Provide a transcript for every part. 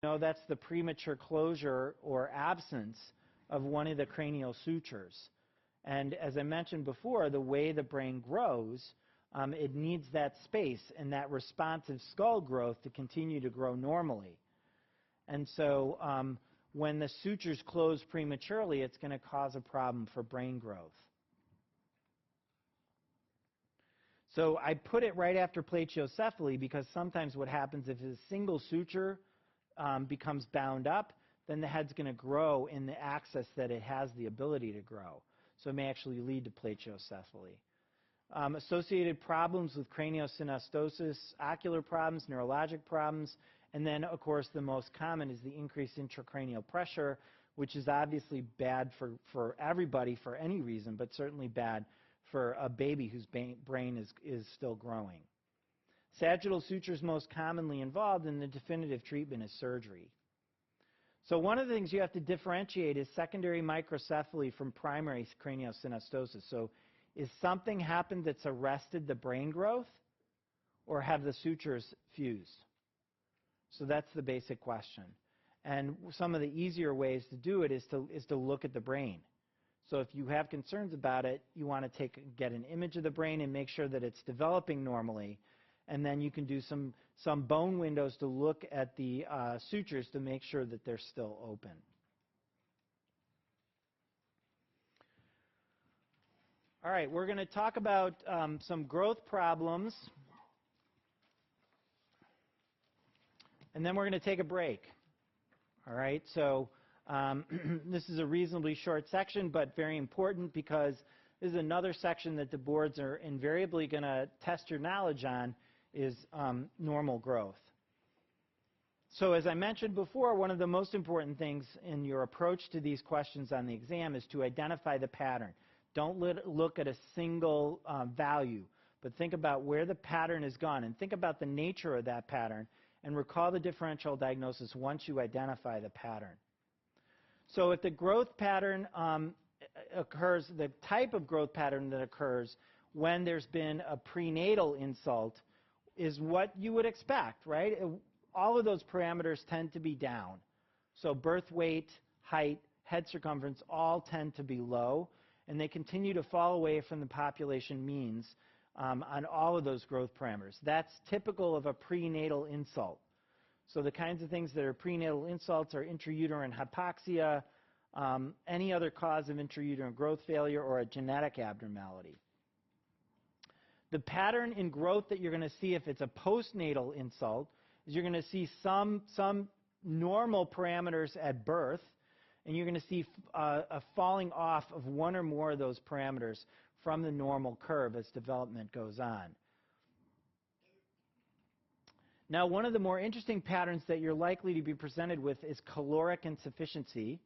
That's the premature closure or absence of one of the cranial sutures. And as I mentioned before, the way the brain grows, it needs that space and that responsive skull growth to continue to grow normally. And so when the sutures close prematurely, it's going to cause a problem for brain growth. So I put it right after plagiocephaly because sometimes what happens if a single suture becomes bound up, then the head's going to grow in the axis that it has the ability to grow. So it may actually lead to plagiocephaly. Associated problems with craniosynostosis, ocular problems, neurologic problems, and then, of course, the most common is the increased intracranial pressure, which is obviously bad for everybody for any reason, but certainly bad for a baby whose brain is still growing. Sagittal sutures most commonly involved, and the definitive treatment is surgery. So one of the things you have to differentiate is secondary microcephaly from primary craniosynostosis. So is something happened that's arrested the brain growth, or have the sutures fused? So that's the basic question. And some of the easier ways to do it is to look at the brain. So if you have concerns about it, you want to get an image of the brain and make sure that it's developing normally. And then you can do some bone windows to look at the sutures to make sure that they're still open. All right, we're going to talk about some growth problems. And then we're going to take a break. All right, so this is a reasonably short section, but very important because this is another section that the boards are invariably going to test your knowledge on, is normal growth. So as I mentioned before, one of the most important things in your approach to these questions on the exam is to identify the pattern. Don't look at a single value, but think about where the pattern has gone and think about the nature of that pattern and recall the differential diagnosis once you identify the pattern. So if the growth pattern occurs, the type of growth pattern that occurs when there's been a prenatal insult is what you would expect, right? All of those parameters tend to be down. So birth weight, height, head circumference all tend to be low, and they continue to fall away from the population means on all of those growth parameters. That's typical of a prenatal insult. So the kinds of things that are prenatal insults are intrauterine hypoxia, any other cause of intrauterine growth failure, or a genetic abnormality. The pattern in growth that you're going to see if it's a postnatal insult is you're going to see some normal parameters at birth, and you're going to see a falling off of one or more of those parameters from the normal curve as development goes on. Now, one of the more interesting patterns that you're likely to be presented with is caloric insufficiency.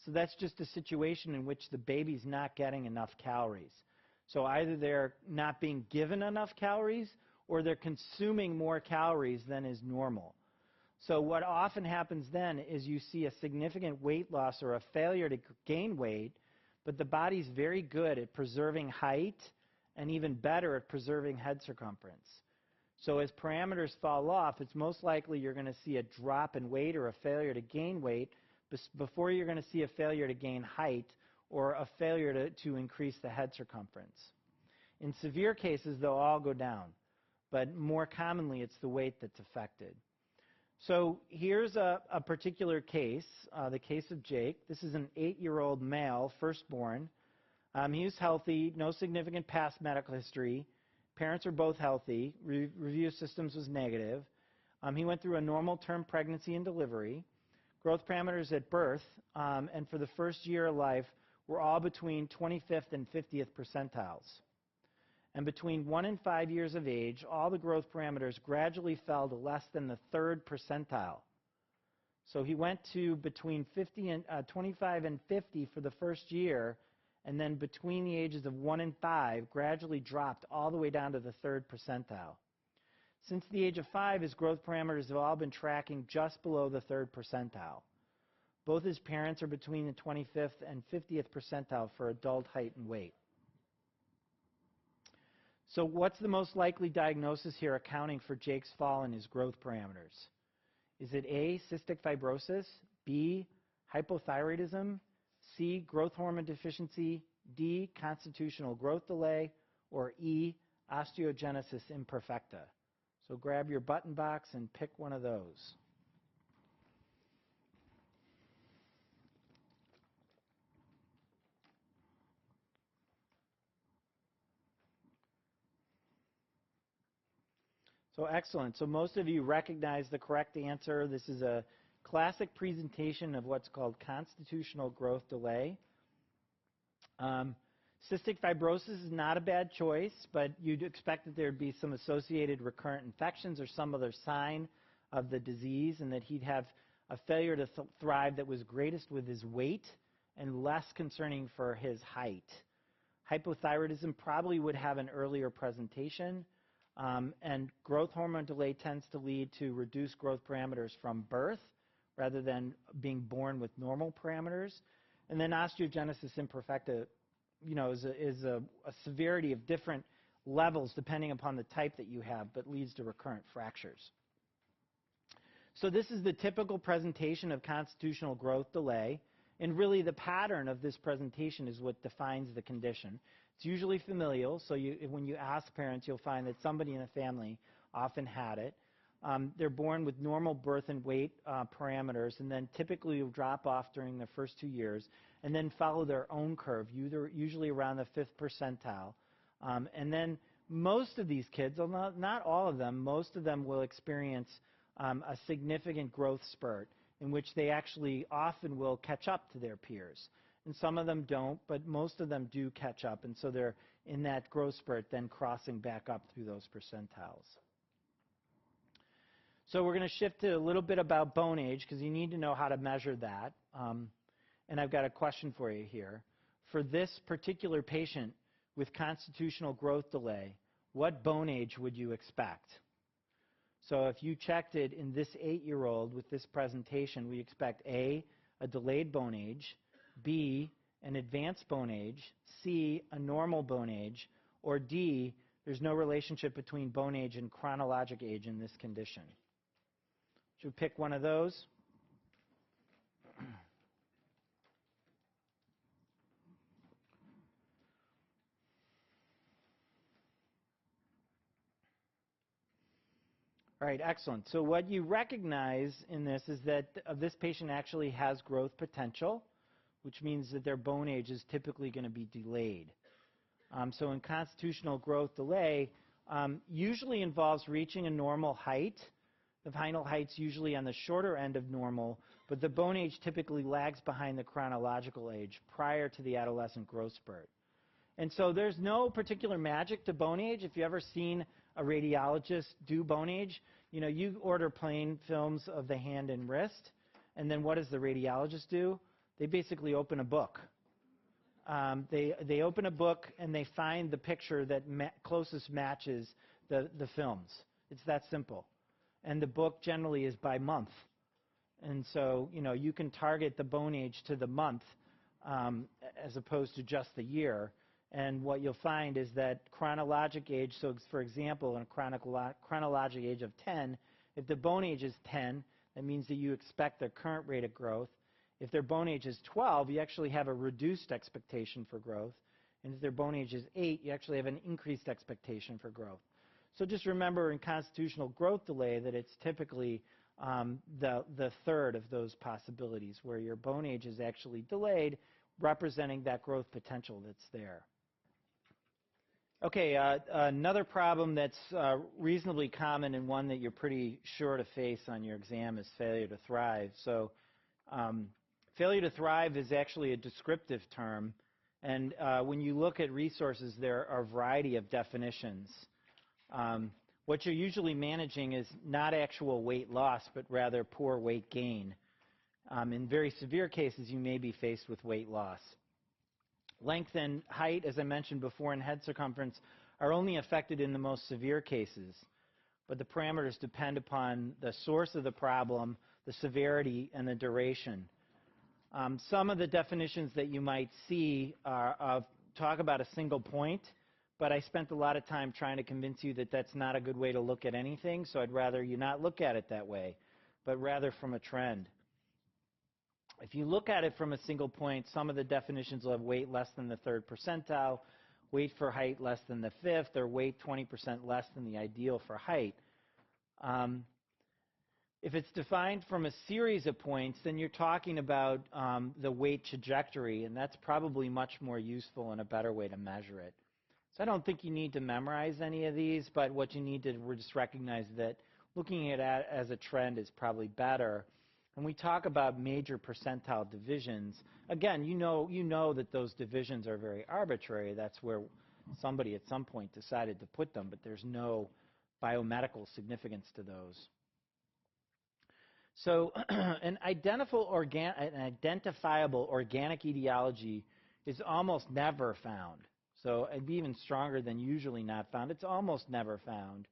So that's just a situation in which the baby's not getting enough calories. So either they're not being given enough calories or they're consuming more calories than is normal. So what often happens then is you see a significant weight loss or a failure to gain weight, but the body's very good at preserving height and even better at preserving head circumference. So as parameters fall off, it's most likely you're going to see a drop in weight or a failure to gain weight before you're going to see a failure to gain height or a failure to increase the head circumference. In severe cases, they'll all go down, but more commonly it's the weight that's affected. So here's a particular case, the case of Jake. This is an 8-year-old male, firstborn. He was healthy, no significant past medical history. Parents are both healthy. Review systems was negative. He went through a normal term pregnancy and delivery. Growth parameters at birth and for the first year of life were all between 25th and 50th percentiles. And between 1 and 5 years of age, all the growth parameters gradually fell to less than the 3rd percentile. So he went to between 25 and 50 for the first year, and then between the ages of 1 and 5, gradually dropped all the way down to the 3rd percentile. Since the age of 5, his growth parameters have all been tracking just below the 3rd percentile. Both his parents are between the 25th and 50th percentile for adult height and weight. So what's the most likely diagnosis here accounting for Jake's fall in his growth parameters? Is it A, cystic fibrosis, B, hypothyroidism, C, growth hormone deficiency, D, constitutional growth delay, or E, osteogenesis imperfecta? So grab your button box and pick one of those. So excellent. So most of you recognize the correct answer. This is a classic presentation of what's called constitutional growth delay. Cystic fibrosis is not a bad choice, but you'd expect that there'd be some associated recurrent infections or some other sign of the disease, and that he'd have a failure to thrive that was greatest with his weight and less concerning for his height. Hypothyroidism probably would have an earlier presentation. And growth hormone delay tends to lead to reduced growth parameters from birth rather than being born with normal parameters. And then osteogenesis imperfecta, is a severity of different levels depending upon the type that you have, but leads to recurrent fractures. So this is the typical presentation of constitutional growth delay. And really the pattern of this presentation is what defines the condition. It's usually familial, so when you ask parents, you'll find that somebody in the family often had it. They're born with normal birth and weight parameters, and then typically will drop off during the first 2 years, and then follow their own curve, usually around the 5th percentile. And then most of these kids, although not all of them, most of them will experience a significant growth spurt in which they actually often will catch up to their peers. And some of them don't, but most of them do catch up, and so they're in that growth spurt then crossing back up through those percentiles. So we're going to shift to a little bit about bone age because you need to know how to measure that. And I've got a question for you here. For this particular patient with constitutional growth delay, what bone age would you expect? So if you checked it in this 8-year-old with this presentation, we expect A, a delayed bone age, B, an advanced bone age, C, a normal bone age, or D, there's no relationship between bone age and chronologic age in this condition. Should we pick one of those? All right, excellent. So what you recognize in this is that this patient actually has growth potential, which means that their bone age is typically going to be delayed. So in constitutional growth delay, usually involves reaching a normal height. The final height's usually on the shorter end of normal, but the bone age typically lags behind the chronological age prior to the adolescent growth spurt. And so there's no particular magic to bone age. If you've ever seen a radiologist do bone age, you order plain films of the hand and wrist, and then what does the radiologist do? They basically open a book. They open a book and they find the picture that closest matches the films. It's that simple. And the book generally is by month. And so, you can target the bone age to the month as opposed to just the year. And what you'll find is that chronologic age, so for example, in a chronologic age of 10, if the bone age is 10, that means that you expect their current rate of growth. If their bone age is 12, you actually have a reduced expectation for growth. And if their bone age is 8, you actually have an increased expectation for growth. So just remember in constitutional growth delay that it's typically the third of those possibilities where your bone age is actually delayed, representing that growth potential that's there. Okay, another problem that's reasonably common and one that you're pretty sure to face on your exam is failure to thrive. So failure to thrive is actually a descriptive term, and when you look at resources, there are a variety of definitions. What you're usually managing is not actual weight loss, but rather poor weight gain. In very severe cases, you may be faced with weight loss. Length and height, as I mentioned before, and head circumference are only affected in the most severe cases, but the parameters depend upon the source of the problem, the severity, and the duration. Some of the definitions that you might see talk about a single point, but I spent a lot of time trying to convince you that that's not a good way to look at anything, so I'd rather you not look at it that way. but rather from a trend. If you look at it from a single point, some of the definitions will have weight less than the 3rd percentile, weight for height less than the 5th, or weight 20% less than the ideal for height. If it's defined from a series of points, then you're talking about the weight trajectory, and that's probably much more useful and a better way to measure it. So I don't think you need to memorize any of these, but what you need to just recognize that looking at it as a trend is probably better. When we talk about major percentile divisions, again, you know that those divisions are very arbitrary. That's where somebody at some point decided to put them, but there's no biomedical significance to those. So an identifiable organic etiology is almost never found. So it'd be even stronger than usually not found. It's almost never found.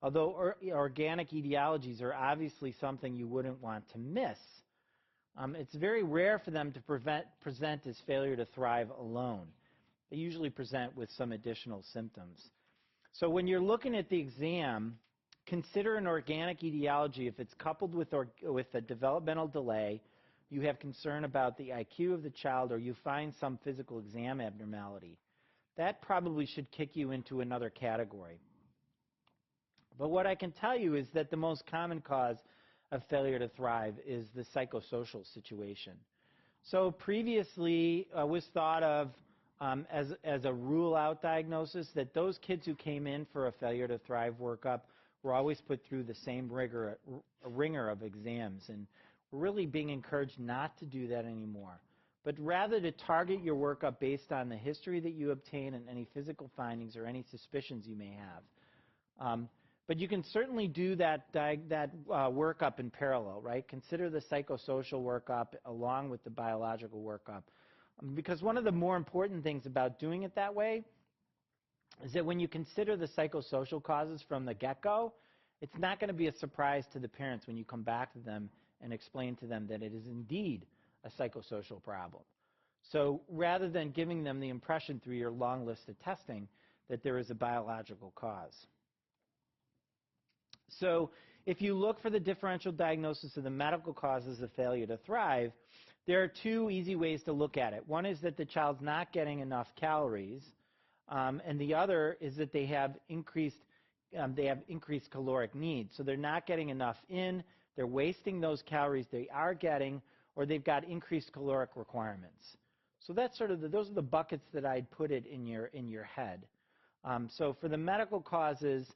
Although organic etiologies are obviously something you wouldn't want to miss, it's very rare for them to present as failure to thrive alone. They usually present with some additional symptoms. So when you're looking at the exam, consider an organic etiology if it's coupled with a developmental delay, you have concern about the IQ of the child, or you find some physical exam abnormality. That probably should kick you into another category. But what I can tell you is that the most common cause of failure to thrive is the psychosocial situation. So previously was thought of as a rule-out diagnosis that those kids who came in for a failure to thrive workup were always put through the same ringer of exams, and we're really being encouraged not to do that anymore, but rather to target your workup based on the history that you obtain and any physical findings or any suspicions you may have. But you can certainly do that workup in parallel, right? Consider the psychosocial workup along with the biological workup. Because one of the more important things about doing it that way is that when you consider the psychosocial causes from the get-go, it's not going to be a surprise to the parents when you come back to them and explain to them that it is indeed a psychosocial problem. So rather than giving them the impression through your long list of testing that there is a biological cause. So if you look for the differential diagnosis of the medical causes of failure to thrive, there are two easy ways to look at it. One is that the child's not getting enough calories, and the other is that they have increased caloric needs. So they're not getting enough in, they're wasting those calories they are getting, or they've got increased caloric requirements. So that's sort of those are the buckets that I'd put it in your head. So for the medical causes,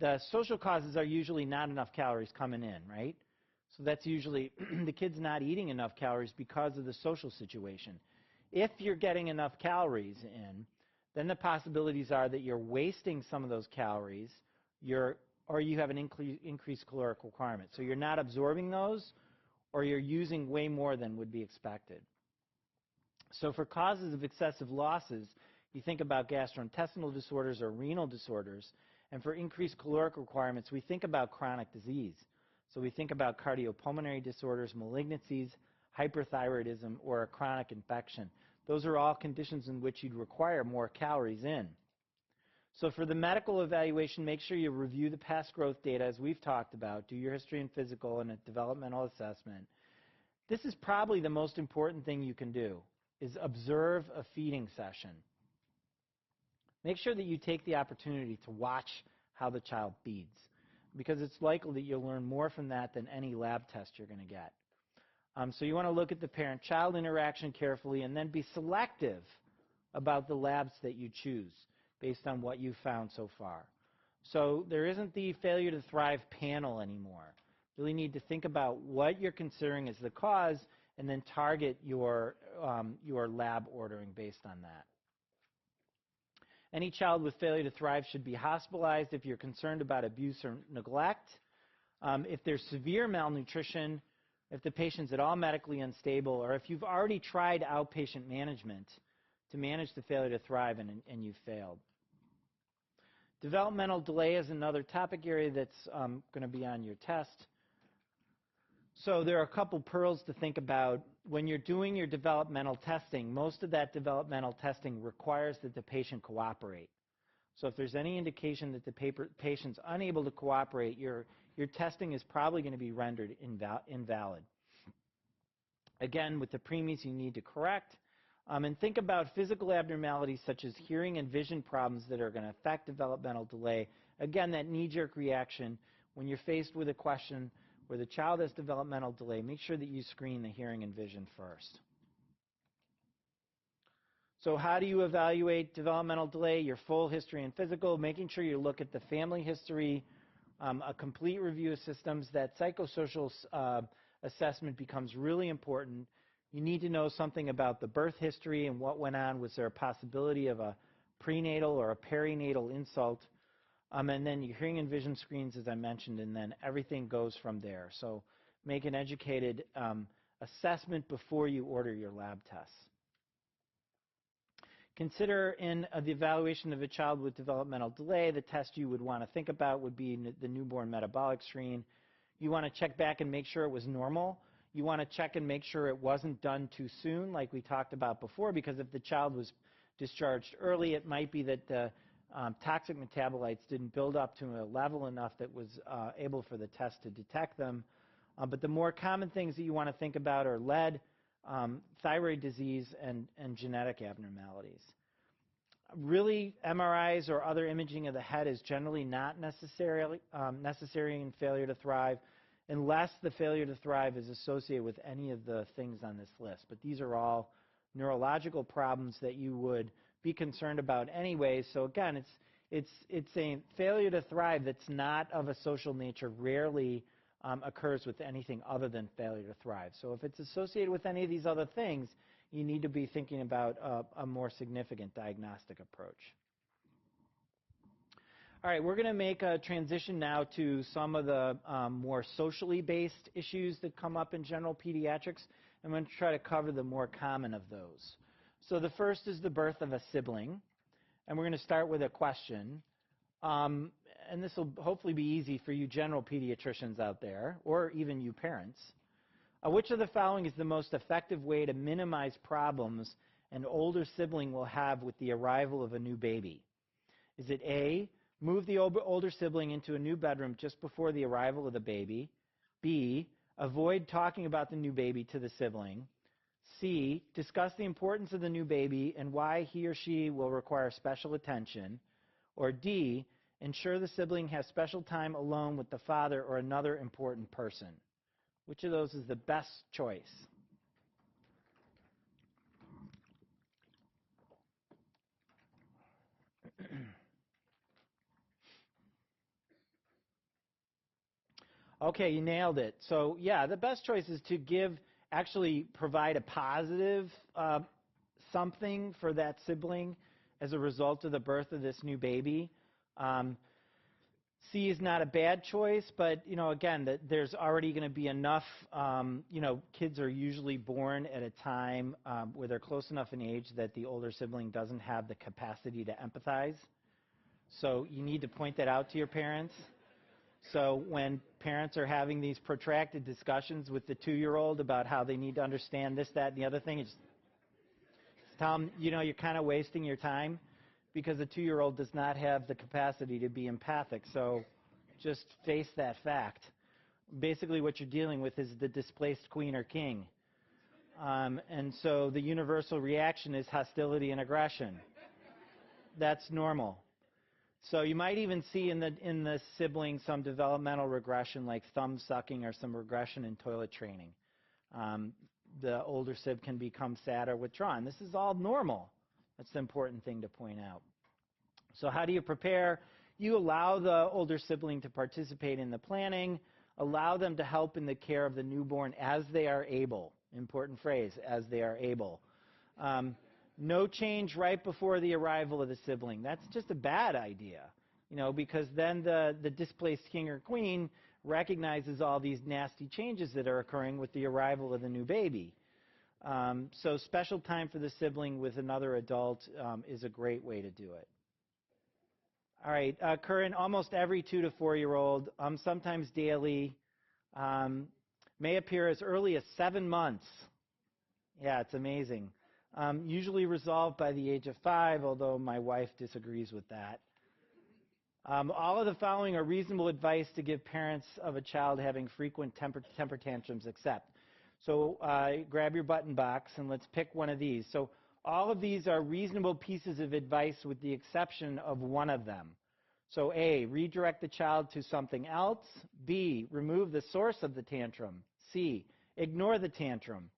the social causes are usually not enough calories coming in, right? So that's usually the kid's not eating enough calories because of the social situation. If you're getting enough calories in, then the possibilities are that you're wasting some of those calories, or you have an increased caloric requirement. So you're not absorbing those, or you're using way more than would be expected. So for causes of excessive losses, you think about gastrointestinal disorders or renal disorders. And for increased caloric requirements, we think about chronic disease. So we think about cardiopulmonary disorders, malignancies, hyperthyroidism, or a chronic infection. Those are all conditions in which you'd require more calories in. So for the medical evaluation, make sure you review the past growth data as we've talked about, do your history and physical and a developmental assessment. This is probably the most important thing you can do, is observe a feeding session. Make sure that you take the opportunity to watch how the child feeds, because it's likely that you'll learn more from that than any lab test you're going to get. So you want to look at the parent-child interaction carefully and then be selective about the labs that you choose based on what you've found so far. So there isn't the failure to thrive panel anymore. You really need to think about what you're considering as the cause and then target your lab ordering based on that. Any child with failure to thrive should be hospitalized if you're concerned about abuse or neglect. If there's severe malnutrition, if the patient's at all medically unstable, or if you've already tried outpatient management to manage the failure to thrive and you've failed. Developmental delay is another topic area that's going to be on your test. So there are a couple pearls to think about. When you're doing your developmental testing, most of that developmental testing requires that the patient cooperate. So if there's any indication that the patient's unable to cooperate, you're your testing is probably going to be rendered invalid. Again, with the preemies, you need to correct. And think about physical abnormalities such as hearing and vision problems that are going to affect developmental delay. Again, that knee-jerk reaction, when you're faced with a question where the child has developmental delay, make sure that you screen the hearing and vision first. So how do you evaluate developmental delay? Your full history and physical, making sure you look at the family history, a complete review of systems. That psychosocial assessment becomes really important. You need to know something about the birth history and what went on. Was there a possibility of a prenatal or a perinatal insult? And then your hearing and vision screens, as I mentioned, and then everything goes from there. So make an educated assessment before you order your lab tests. Consider in the evaluation of a child with developmental delay, the test you would want to think about would be the newborn metabolic screen. You want to check back and make sure it was normal. You want to check and make sure it wasn't done too soon, like we talked about before, because if the child was discharged early, it might be that the toxic metabolites didn't build up to a level enough that was able for the test to detect them. But the more common things that you want to think about are lead, thyroid disease, and genetic abnormalities. Really, MRIs or other imaging of the head is generally not necessary in failure to thrive, unless the failure to thrive is associated with any of the things on this list. But these are all neurological problems that you would be concerned about anyway. So again, it's a failure to thrive that's not of a social nature. Rarely occurs with anything other than failure to thrive. So if it's associated with any of these other things, you need to be thinking about a more significant diagnostic approach. All right, we're going to make a transition now to some of the more socially based issues that come up in general pediatrics. I'm going to try to cover the more common of those. So the first is the birth of a sibling, and we're going to start with a question. And this will hopefully be easy for you general pediatricians out there, or even you parents. Which of the following is the most effective way to minimize problems an older sibling will have with the arrival of a new baby? Is it A, move the older sibling into a new bedroom just before the arrival of the baby? B, avoid talking about the new baby to the sibling? C, discuss the importance of the new baby and why he or she will require special attention? Or D, ensure the sibling has special time alone with the father or another important person? Which of those is the best choice? Okay, you nailed it. So yeah, the best choice is to actually provide a positive something for that sibling as a result of the birth of this new baby. C is not a bad choice, but again, there's already going to be enough. Kids are usually born at a time where they're close enough in age that the older sibling doesn't have the capacity to empathize. So you need to point that out to your parents. So when parents are having these protracted discussions with the 2-year-old about how they need to understand this, that, and the other thing, just tell them, you're kind of wasting your time, because a 2-year-old does not have the capacity to be empathic. So just face that fact. Basically what you're dealing with is the displaced queen or king. And so the universal reaction is hostility and aggression. That's normal. So you might even see in the sibling some developmental regression, like thumb sucking, or some regression in toilet training. The older sib can become sad or withdrawn. This is all normal. That's the important thing to point out. So how do you prepare? You allow the older sibling to participate in the planning. Allow them to help in the care of the newborn as they are able. Important phrase, as they are able. No change right before the arrival of the sibling. That's just a bad idea, because then the displaced king or queen recognizes all these nasty changes that are occurring with the arrival of the new baby. So special time for the sibling with another adult is a great way to do it. All right, occur in almost every 2 to 4-year-old, sometimes daily, may appear as early as 7 months. Yeah, it's amazing. Usually resolved by the age of 5, although my wife disagrees with that. All of the following are reasonable advice to give parents of a child having frequent temper tantrums except. So grab your button box and let's pick one of these. So all of these are reasonable pieces of advice with the exception of one of them. So A, redirect the child to something else. B, remove the source of the tantrum. C, ignore the tantrum.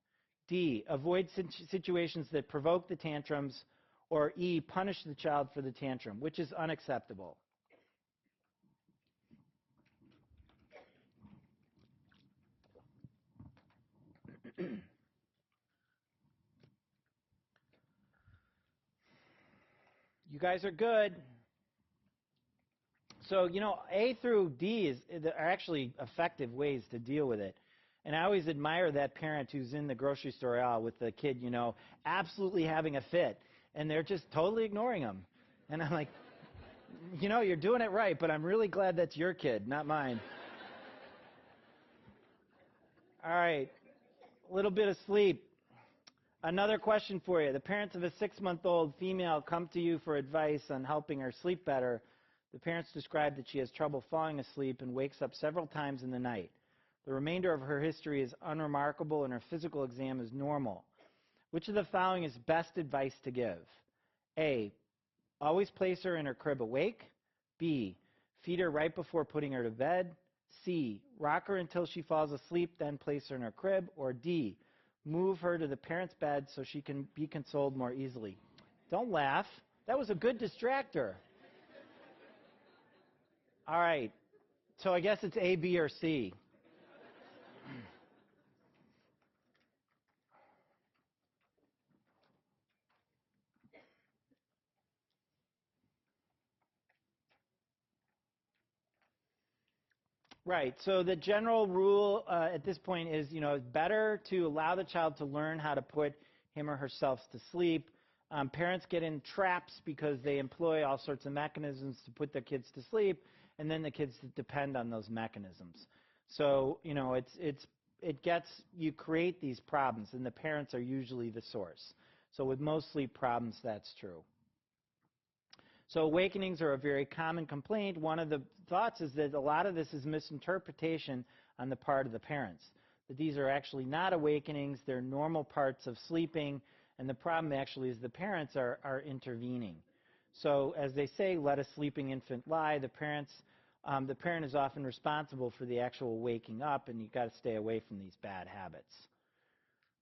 D, avoid situations that provoke the tantrums. Or E, punish the child for the tantrum, which is unacceptable. You guys are good. So, A through D are actually effective ways to deal with it. And I always admire that parent who's in the grocery store aisle with the kid, absolutely having a fit. And they're just totally ignoring them. And I'm like, you're doing it right, but I'm really glad that's your kid, not mine. All right, a little bit of sleep. Another question for you. The parents of a 6-month-old female come to you for advice on helping her sleep better. The parents describe that she has trouble falling asleep and wakes up several times in the night. The remainder of her history is unremarkable and her physical exam is normal. Which of the following is best advice to give? A, always place her in her crib awake. B, feed her right before putting her to bed. C, rock her until she falls asleep, then place her in her crib. Or D, move her to the parent's bed so she can be consoled more easily. Don't laugh. That was a good distractor. All right. So I guess it's A, B, or C. Right. So the general rule at this point is, it's better to allow the child to learn how to put him or herself to sleep. Parents get in traps because they employ all sorts of mechanisms to put their kids to sleep, and then the kids depend on those mechanisms. So, you create these problems, and the parents are usually the source. So with most sleep problems, that's true. So awakenings are a very common complaint. One of the thoughts is that a lot of this is misinterpretation on the part of the parents, that these are actually not awakenings, they're normal parts of sleeping, and the problem actually is the parents are intervening. So as they say, let a sleeping infant lie. The parent is often responsible for the actual waking up, and you've got to stay away from these bad habits.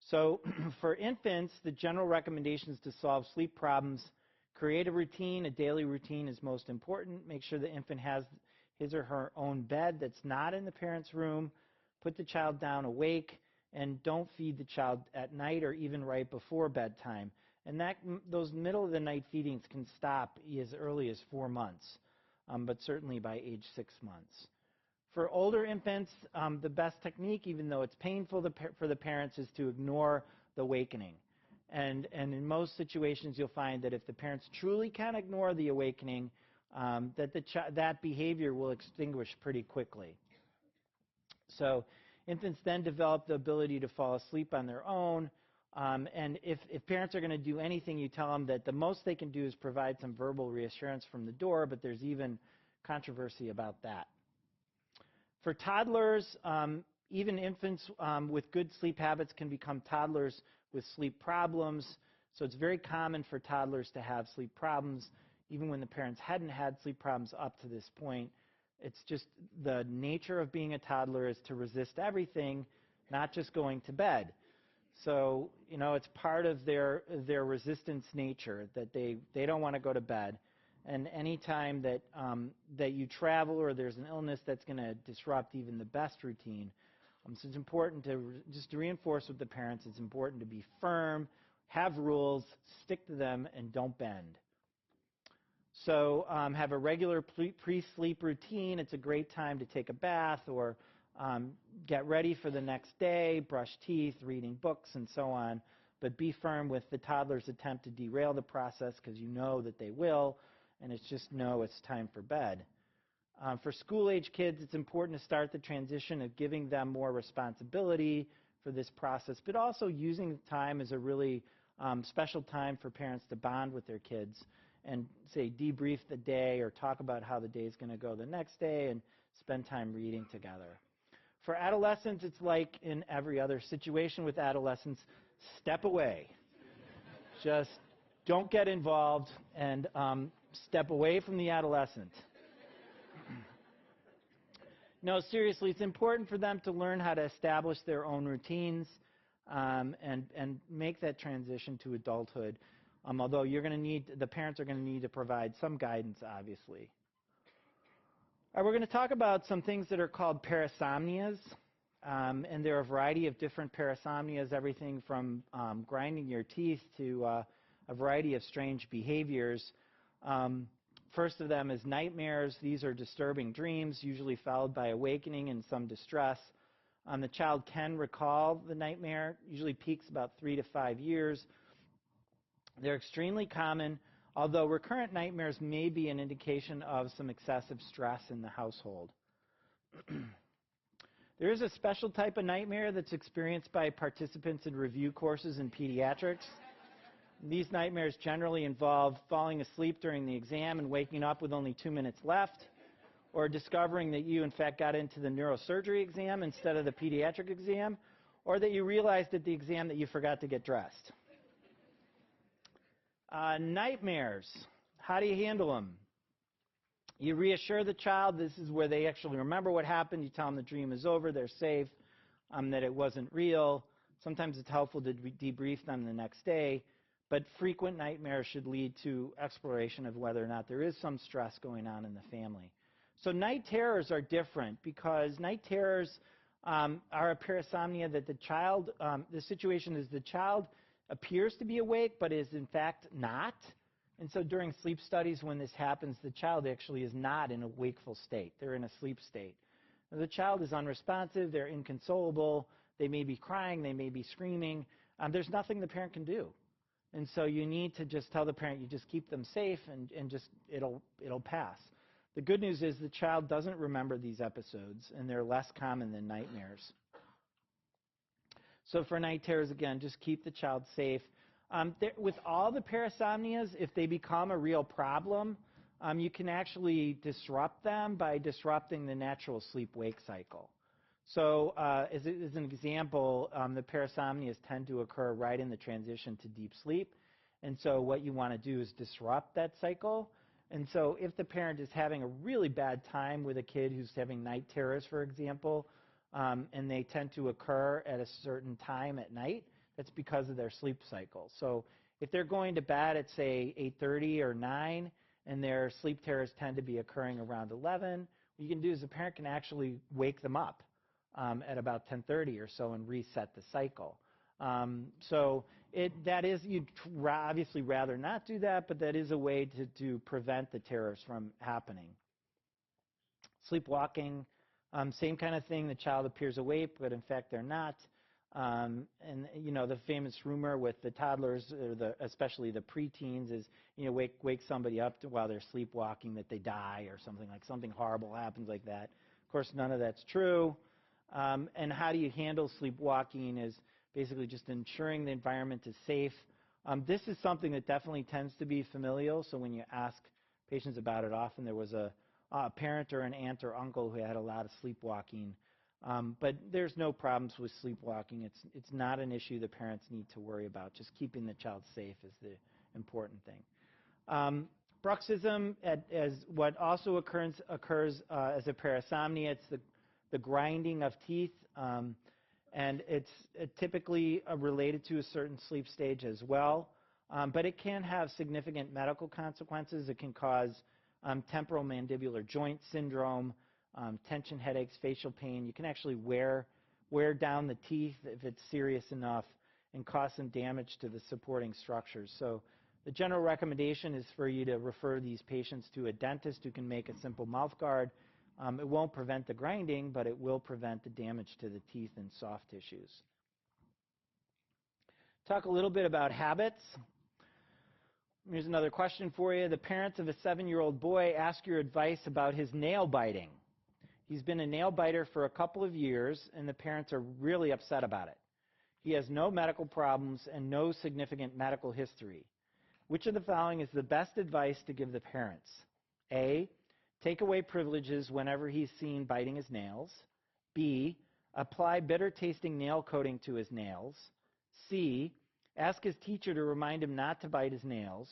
So for infants, the general recommendations to solve sleep problems: create a routine. A daily routine is most important. Make sure the infant has his or her own bed that's not in the parent's room. Put the child down awake, and don't feed the child at night or even right before bedtime. And those middle-of-the-night feedings can stop as early as 4 months, but certainly by age 6 months. For older infants, the best technique, even though it's painful for the parents, is to ignore the awakening. And in most situations, you'll find that if the parents truly can ignore the awakening, that behavior will extinguish pretty quickly. So infants then develop the ability to fall asleep on their own. And if parents are going to do anything, you tell them that the most they can do is provide some verbal reassurance from the door, but there's even controversy about that. For toddlers, even infants with good sleep habits can become toddlers with sleep problems. So it's very common for toddlers to have sleep problems, even when the parents hadn't had sleep problems up to this point. It's just the nature of being a toddler is to resist everything, not just going to bed. So, it's part of their resistance nature that they don't want to go to bed. And any time that you travel or there's an illness that's going to disrupt even the best routine, so it's important to reinforce with the parents, it's important to be firm, have rules, stick to them, and don't bend. So have a regular pre-sleep routine. It's a great time to take a bath or get ready for the next day, brush teeth, reading books, and so on. But be firm with the toddler's attempt to derail the process, because you know that they will, and it's just it's time for bed. For school-age kids, it's important to start the transition of giving them more responsibility for this process, but also using the time as a really special time for parents to bond with their kids. and say debrief the day or talk about how the day is going to go the next day and spend time reading together. For adolescents, it's like in every other situation with adolescents, step away. Just don't get involved and step away from the adolescent. No, seriously, it's important for them to learn how to establish their own routines and make that transition to adulthood. Although the parents are going to need to provide some guidance, obviously. All right, we're going to talk about some things that are called parasomnias. And there are a variety of different parasomnias, everything from grinding your teeth to a variety of strange behaviors. First of them is nightmares. These are disturbing dreams, usually followed by awakening and some distress. The child can recall the nightmare, usually peaks about 3 to 5 years. They're extremely common, although recurrent nightmares may be an indication of some excessive stress in the household. There is a special type of nightmare that's experienced by participants in review courses in pediatrics. These nightmares generally involve falling asleep during the exam and waking up with only 2 minutes left, or discovering that you, in fact, got into the neurosurgery exam instead of the pediatric exam, or that you realized at the exam that you forgot to get dressed. Nightmares. How do you handle them? You reassure the child. This is where they actually remember what happened. You tell them the dream is over, they're safe, that it wasn't real. Sometimes it's helpful to debrief them the next day. But frequent nightmares should lead to exploration of whether or not there is some stress going on in the family. So night terrors are different because night terrors are a parasomnia that the situation is the child appears to be awake but is in fact not. And so during sleep studies when this happens, the child actually is not in a wakeful state. They're in a sleep state. Now, the child is unresponsive. They're inconsolable. They may be crying. They may be screaming. There's nothing the parent can do. And so you need to just tell the parent, you just keep them safe and just it'll pass. The good news is the child doesn't remember these episodes, and they're less common than nightmares. So for night terrors, again, just keep the child safe. With all the parasomnias, if they become a real problem, you can actually disrupt them by disrupting the natural sleep-wake cycle. So as an example, the parasomnias tend to occur right in the transition to deep sleep. And so what you want to do is disrupt that cycle. And so if the parent is having a really bad time with a kid who's having night terrors, for example, and they tend to occur at a certain time at night, that's because of their sleep cycle. So if they're going to bed at, say, 8:30 or 9, and their sleep terrors tend to be occurring around 11, what you can do is the parent can actually wake them up at about 10:30 or so and reset the cycle. You'd obviously rather not do that, but that is a way to prevent the terrors from happening. Sleepwalking, same kind of thing. The child appears awake, but in fact they're not. And the famous rumor with the toddlers, or especially the preteens, is wake somebody up while they're sleepwalking that they die or something horrible happens like that. Of course, none of that's true. And how do you handle sleepwalking is basically just ensuring the environment is safe. This is something that definitely tends to be familial. So when you ask patients about it, often there was a parent or an aunt or uncle who had a lot of sleepwalking. But there's no problems with sleepwalking. It's not an issue the parents need to worry about. Just keeping the child safe is the important thing. Bruxism, as what also occurs as a parasomnia, it's the grinding of teeth, and it's typically related to a certain sleep stage as well. But it can have significant medical consequences. It can cause temporal mandibular joint syndrome, tension headaches, facial pain. You can actually wear down the teeth if it's serious enough and cause some damage to the supporting structures. So the general recommendation is for you to refer these patients to a dentist who can make a simple mouth guard. It won't prevent the grinding, but it will prevent the damage to the teeth and soft tissues. Talk a little bit about habits. Here's another question for you. The parents of a 7-year-old boy ask your advice about his nail biting. He's been a nail biter for a couple of years, and the parents are really upset about it. He has no medical problems and no significant medical history. Which of the following is the best advice to give the parents? A, take away privileges whenever he's seen biting his nails. B, apply bitter-tasting nail coating to his nails. C, ask his teacher to remind him not to bite his nails.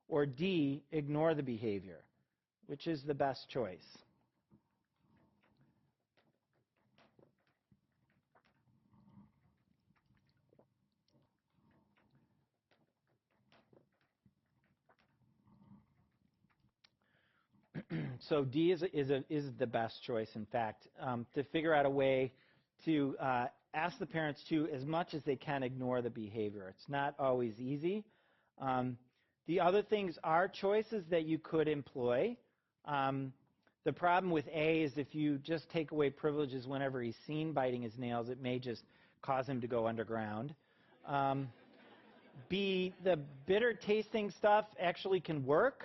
Or D, ignore the behavior. Which is the best choice? So D is the best choice, in fact, to figure out a way to ask the parents to, as much as they can, ignore the behavior. It's not always easy. The other things are choices that you could employ. The problem with A is if you just take away privileges whenever he's seen biting his nails, it may just cause him to go underground. B, the bitter tasting stuff actually can work.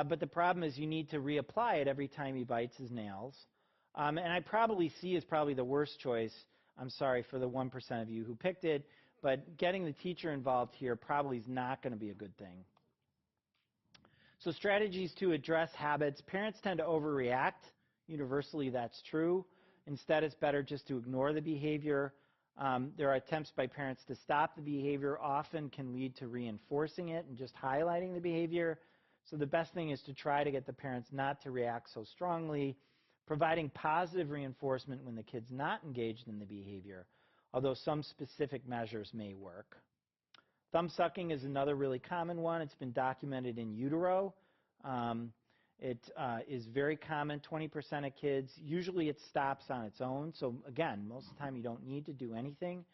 But the problem is you need to reapply it every time he bites his nails. And I probably C is probably the worst choice. I'm sorry for the 1% of you who picked it, but getting the teacher involved here probably is not going to be a good thing. So strategies to address habits. Parents tend to overreact. Universally, that's true. Instead, it's better just to ignore the behavior. There are attempts by parents to stop the behavior, often can lead to reinforcing it and just highlighting the behavior. So the best thing is to try to get the parents not to react so strongly, providing positive reinforcement when the kid's not engaged in the behavior, although some specific measures may work. Thumb sucking is another really common one. It's been documented in utero. It is very common, 20% of kids. Usually it stops on its own. So again, most of the time you don't need to do anything.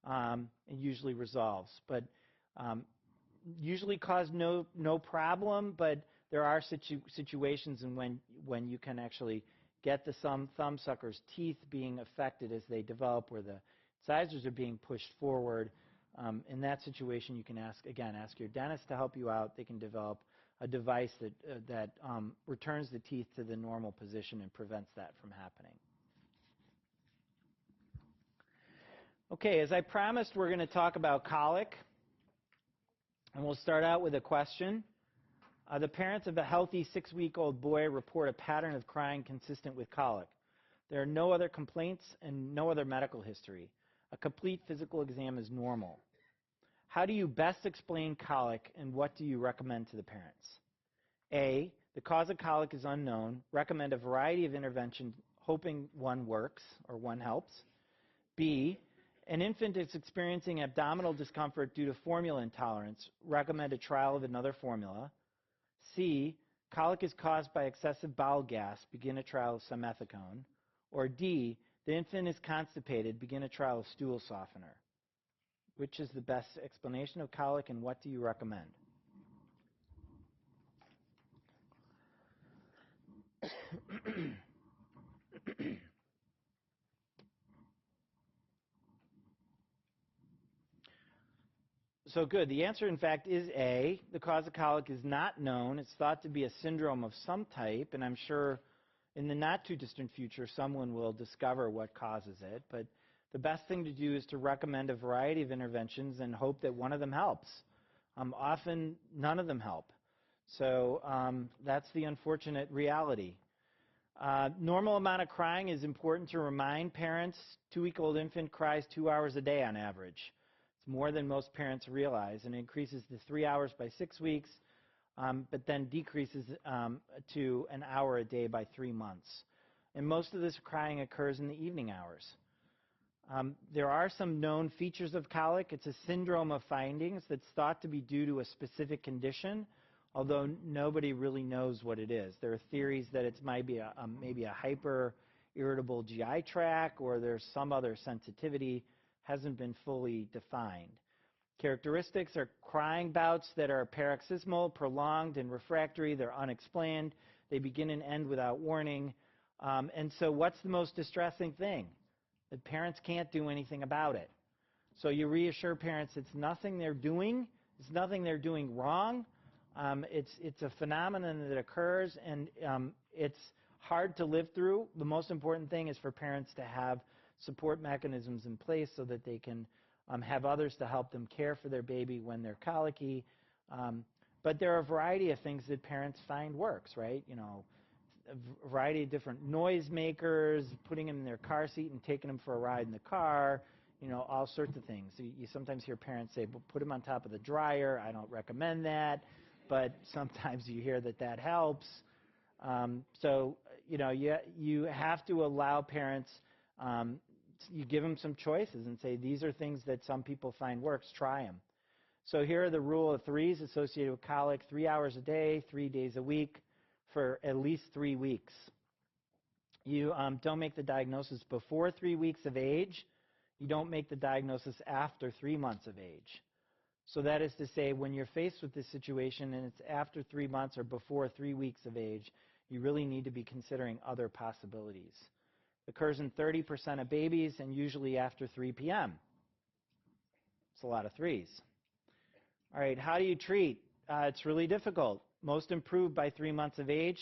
It usually resolves. But usually cause no problem, but there are situations in when you can actually get the thumb sucker's teeth being affected as they develop, where the incisors are being pushed forward. In that situation, you can ask your dentist to help you out. They can develop a device that returns the teeth to the normal position and prevents that from happening. Okay, as I promised, we're going to talk about colic. And we'll start out with a question. The parents of a healthy 6-week-old boy report a pattern of crying consistent with colic. There are no other complaints and no other medical history. A complete physical exam is normal. How do you best explain colic, and what do you recommend to the parents? A, the cause of colic is unknown. Recommend a variety of interventions, hoping one works or one helps. B, an infant is experiencing abdominal discomfort due to formula intolerance. Recommend a trial of another formula. C, colic is caused by excessive bowel gas. Begin a trial of simethicone. Or D, the infant is constipated. Begin a trial of stool softener. Which is the best explanation of colic, and what do you recommend? So good. The answer, in fact, is A. The cause of colic is not known. It's thought to be a syndrome of some type, and I'm sure in the not-too-distant future someone will discover what causes it. But the best thing to do is to recommend a variety of interventions and hope that one of them helps. Often, none of them help. So that's the unfortunate reality. Normal amount of crying is important to remind parents. 2-week-old infant cries 2 hours a day on average. It's more than most parents realize, and it increases to 3 hours by 6 weeks, but then decreases to an hour a day by 3 months. And most of this crying occurs in the evening hours. There are some known features of colic. It's a syndrome of findings that's thought to be due to a specific condition, although nobody really knows what it is. There are theories that it might be maybe a hyper-irritable GI tract, or there's some other sensitivity. Hasn't been fully defined. Characteristics are crying bouts that are paroxysmal, prolonged, and refractory. They're unexplained. They begin and end without warning. And so what's the most distressing thing? That parents can't do anything about it. So you reassure parents it's nothing they're doing. It's nothing they're doing wrong. It's a phenomenon that occurs, and it's hard to live through. The most important thing is for parents to have support mechanisms in place so that they can have others to help them care for their baby when they're colicky. But there are a variety of things that parents find works, right? You know, a variety of different noisemakers, putting them in their car seat and taking them for a ride in the car, you know, all sorts of things. You sometimes hear parents say, well, put them on top of the dryer. I don't recommend that, but sometimes you hear that that helps. So, you know, you have to allow parents, you give them some choices and say, these are things that some people find works, try them. So here are the rule of threes associated with colic: 3 hours a day, 3 days a week, for at least 3 weeks. You don't make the diagnosis before 3 weeks of age. You don't make the diagnosis after 3 months of age. So that is to say, when you're faced with this situation and it's after 3 months or before 3 weeks of age, you really need to be considering other possibilities. It occurs in 30% of babies and usually after 3 p.m. It's a lot of threes. All right, how do you treat? It's really difficult. Most improve by 3 months of age,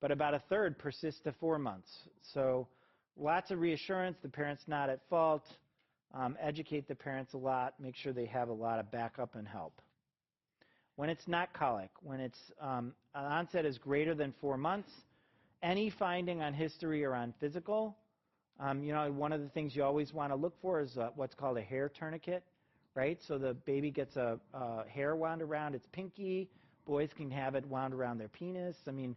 but about a third persist to 4 months. So lots of reassurance, the parent's not at fault. Educate the parents a lot, make sure they have a lot of backup and help. When it's not colic, when its onset is greater than 4 months, any finding on history or on physical, you know, one of the things you always want to look for is what's called a hair tourniquet, right? So the baby gets a hair wound around its pinky. Boys can have it wound around their penis. I mean,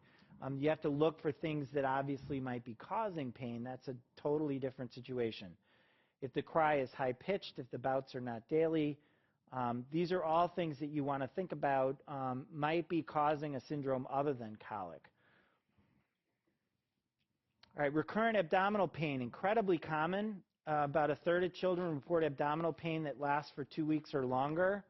you have to look for things that obviously might be causing pain. That's a totally different situation. If the cry is high-pitched, if the bouts are not daily, these are all things that you want to think about might be causing a syndrome other than colic. All right, recurrent abdominal pain, incredibly common. About a third of children report abdominal pain that lasts for 2 weeks or longer.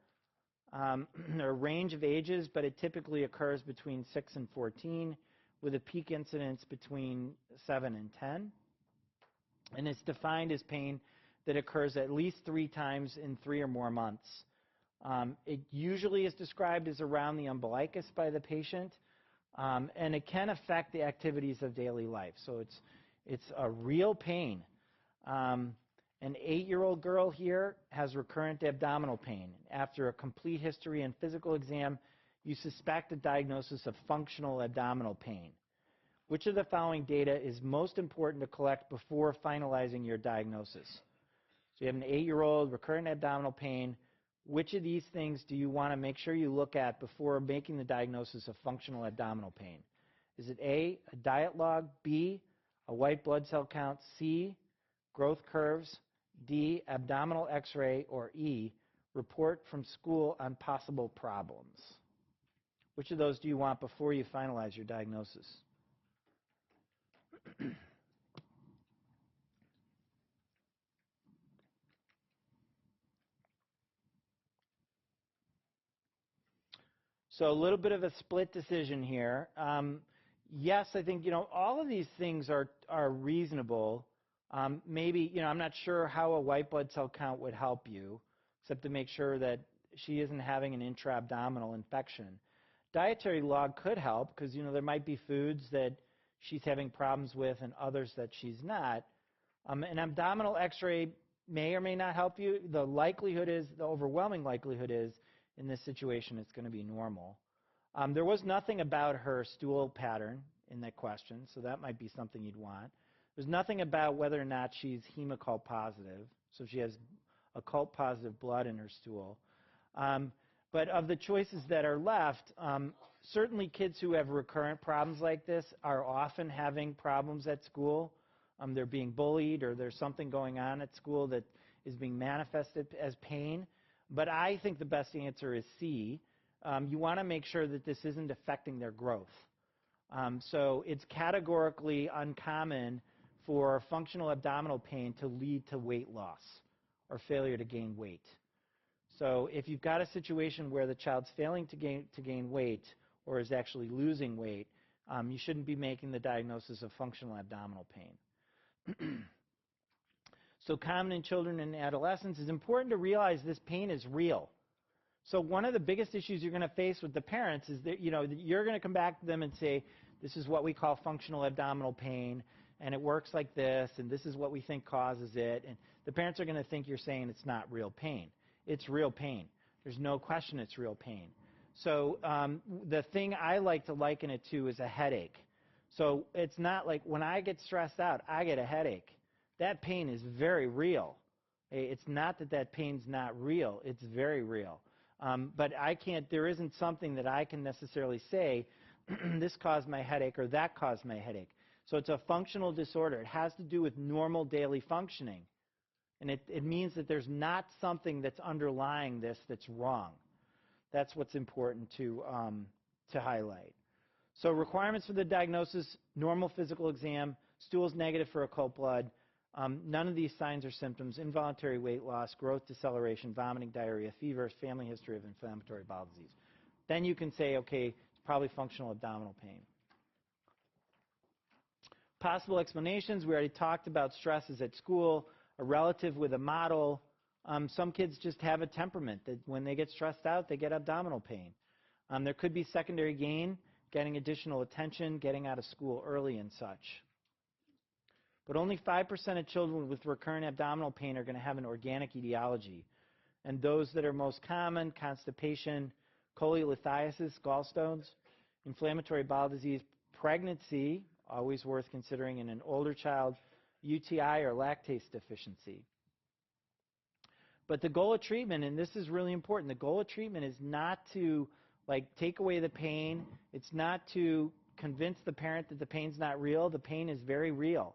There are a range of ages, but it typically occurs between 6 and 14, with a peak incidence between 7 and 10. And it's defined as pain that occurs at least 3 times in 3 or more months. It usually is described as around the umbilicus by the patient, and it can affect the activities of daily life. So it's a real pain. An 8-year-old girl here has recurrent abdominal pain. After a complete history and physical exam, you suspect a diagnosis of functional abdominal pain. Which of the following data is most important to collect before finalizing your diagnosis? So you have an 8-year-old, recurrent abdominal pain. Which of these things do you want to make sure you look at before making the diagnosis of functional abdominal pain? Is it A, a diet log, B, a white blood cell count, C, growth curves, D, abdominal x-ray, or E, report from school on possible problems? Which of those do you want before you finalize your diagnosis? So a little bit of a split decision here. Yes, I think, you know, all of these things are reasonable. Maybe, you know, I'm not sure how a white blood cell count would help you, except to make sure that she isn't having an intra-abdominal infection. Dietary log could help because, you know, there might be foods that she's having problems with and others that she's not. An abdominal x-ray may or may not help you. The likelihood is, the overwhelming likelihood is, in this situation, it's going to be normal. There was nothing about her stool pattern in that question, so that might be something you'd want. There's nothing about whether or not she's hemocult positive, so she has occult positive blood in her stool. But of the choices that are left, certainly kids who have recurrent problems like this are often having problems at school. They're being bullied, or there's something going on at school that is being manifested as pain. But I think the best answer is C. You want to make sure that this isn't affecting their growth. So it's categorically uncommon for functional abdominal pain to lead to weight loss or failure to gain weight. So if you've got a situation where the child's failing to gain weight or is actually losing weight, you shouldn't be making the diagnosis of functional abdominal pain. So common in children and adolescents. It's important to realize this pain is real. So one of the biggest issues you're going to face with the parents is that, you know, you're going to come back to them and say, this is what we call functional abdominal pain, and it works like this, and this is what we think causes it. And the parents are going to think you're saying it's not real pain. It's real pain. There's no question it's real pain. So the thing I like to liken it to is a headache. So it's not like when I get stressed out, I get a headache. That pain is very real. It's not that that pain's not real. It's very real. But there isn't something that I can necessarily say, this caused my headache or that caused my headache. So it's a functional disorder. It has to do with normal daily functioning. And it means that there's not something that's underlying this that's wrong. That's what's important to highlight. So requirements for the diagnosis: normal physical exam, stool's negative for occult blood, none of these signs or symptoms, involuntary weight loss, growth deceleration, vomiting, diarrhea, fever, family history of inflammatory bowel disease. Then you can say, okay, it's probably functional abdominal pain. Possible explanations: we already talked about stresses at school, a relative with a model. Some kids just have a temperament that when they get stressed out, they get abdominal pain. There could be secondary gain, getting additional attention, getting out of school early and such. But only 5% of children with recurrent abdominal pain are going to have an organic etiology. And those that are most common: constipation, cholelithiasis, gallstones, inflammatory bowel disease, pregnancy, always worth considering in an older child, UTI or lactase deficiency. But the goal of treatment, and this is really important, the goal of treatment is not to take away the pain. It's not to convince the parent that the pain's not real. The pain is very real.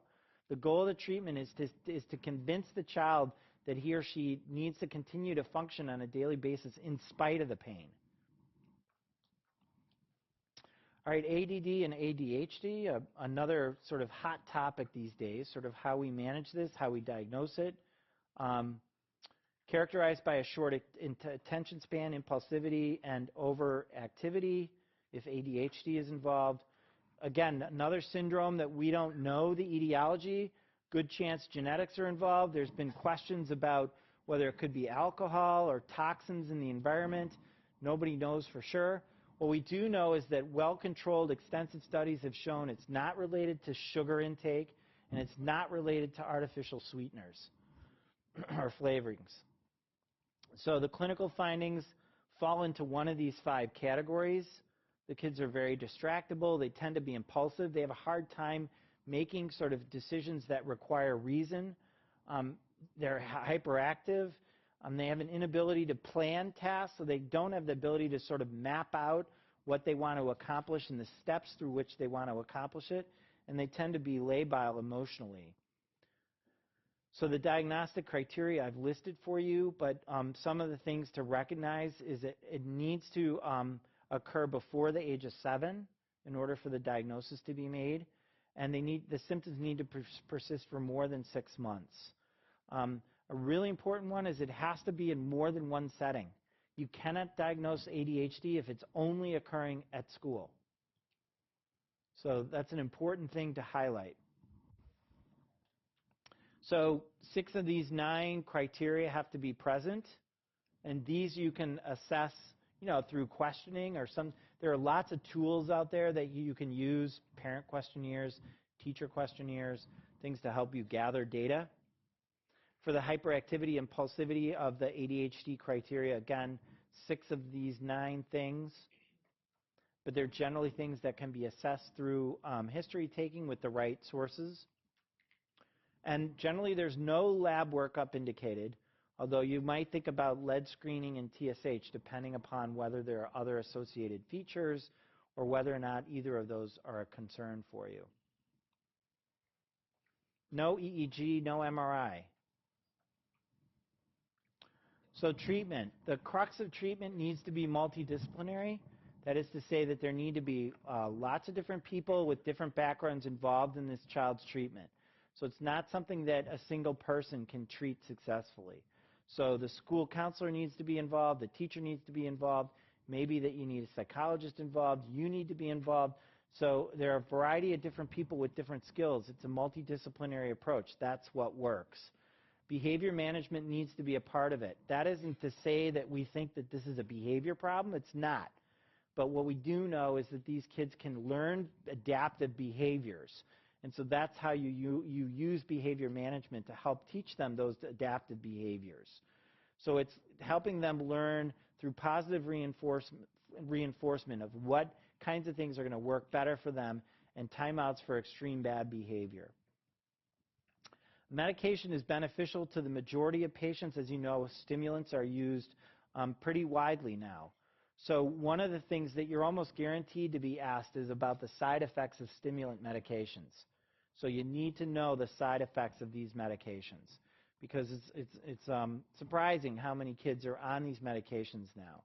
The goal of the treatment is to convince the child that he or she needs to continue to function on a daily basis in spite of the pain. All right, ADD and ADHD, another sort of hot topic these days, sort of how we manage this, how we diagnose it. Characterized by a short attention span, impulsivity, and overactivity if ADHD is involved. Again, another syndrome that we don't know the etiology. Good chance genetics are involved. There's been questions about whether it could be alcohol or toxins in the environment. Nobody knows for sure. What we do know is that well-controlled, extensive studies have shown it's not related to sugar intake, and it's not related to artificial sweeteners or flavorings. So the clinical findings fall into one of these 5 categories. The kids are very distractible. They tend to be impulsive. They have a hard time making sort of decisions that require reason. They're hyperactive. They have an inability to plan tasks, so they don't have the ability to sort of map out what they want to accomplish and the steps through which they want to accomplish it. And they tend to be labile emotionally. So the diagnostic criteria I've listed for you, but some of the things to recognize is that it needs to occur before the age of 7 in order for the diagnosis to be made, and the symptoms need to persist for more than 6 months. A really important one is it has to be in more than one setting. You cannot diagnose ADHD if it's only occurring at school. So that's an important thing to highlight. So 6 of these 9 criteria have to be present, and these you can assess, through questioning or there are lots of tools out there that you can use: parent questionnaires, teacher questionnaires, things to help you gather data. For the hyperactivity, impulsivity of the ADHD criteria, again, 6 of these 9 things, but they're generally things that can be assessed through history taking with the right sources. And generally, there's no lab workup indicated, although you might think about lead screening and TSH, depending upon whether there are other associated features or whether or not either of those are a concern for you. No EEG, no MRI. So treatment. The crux of treatment needs to be multidisciplinary. That is to say that there need to be lots of different people with different backgrounds involved in this child's treatment. So it's not something that a single person can treat successfully. So the school counselor needs to be involved, the teacher needs to be involved, maybe that you need a psychologist involved, you need to be involved. So there are a variety of different people with different skills. It's a multidisciplinary approach. That's what works. Behavior management needs to be a part of it. That isn't to say that we think that this is a behavior problem. It's not. But what we do know is that these kids can learn adaptive behaviors. And so that's how you use behavior management to help teach them those adaptive behaviors. So it's helping them learn through positive reinforcement reinforcement of what kinds of things are going to work better for them, and timeouts for extreme bad behavior. Medication is beneficial to the majority of patients. As you know, stimulants are used pretty widely now. So one of the things that you're almost guaranteed to be asked is about the side effects of stimulant medications. So you need to know the side effects of these medications, because it's surprising how many kids are on these medications now.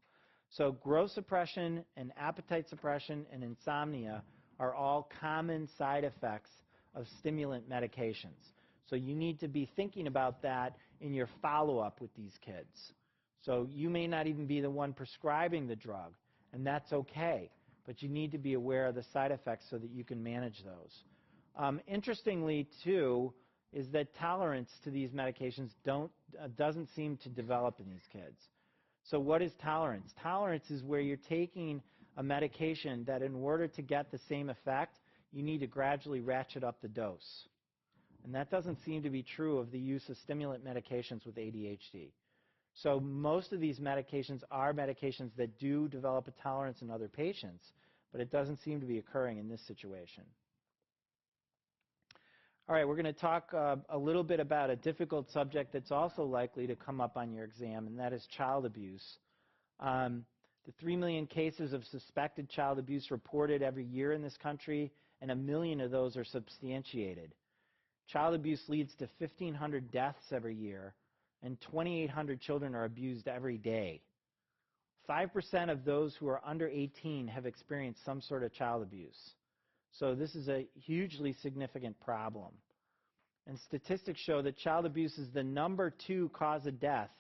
So growth suppression and appetite suppression and insomnia are all common side effects of stimulant medications. So you need to be thinking about that in your follow-up with these kids. So you may not even be the one prescribing the drug, and that's okay, but you need to be aware of the side effects so that you can manage those. Interestingly, too, is that tolerance to these medications doesn't seem to develop in these kids. So what is tolerance? Tolerance is where you're taking a medication that in order to get the same effect, you need to gradually ratchet up the dose. And that doesn't seem to be true of the use of stimulant medications with ADHD. So most of these medications are medications that do develop a tolerance in other patients, but it doesn't seem to be occurring in this situation. All right, we're going to talk a little bit about a difficult subject that's also likely to come up on your exam, and that is child abuse. The 3 million cases of suspected child abuse reported every year in this country, and 1 million of those are substantiated. Child abuse leads to 1,500 deaths every year, and 2,800 children are abused every day. 5% of those who are under 18 have experienced some sort of child abuse. So this is a hugely significant problem. And statistics show that child abuse is the #2 cause of death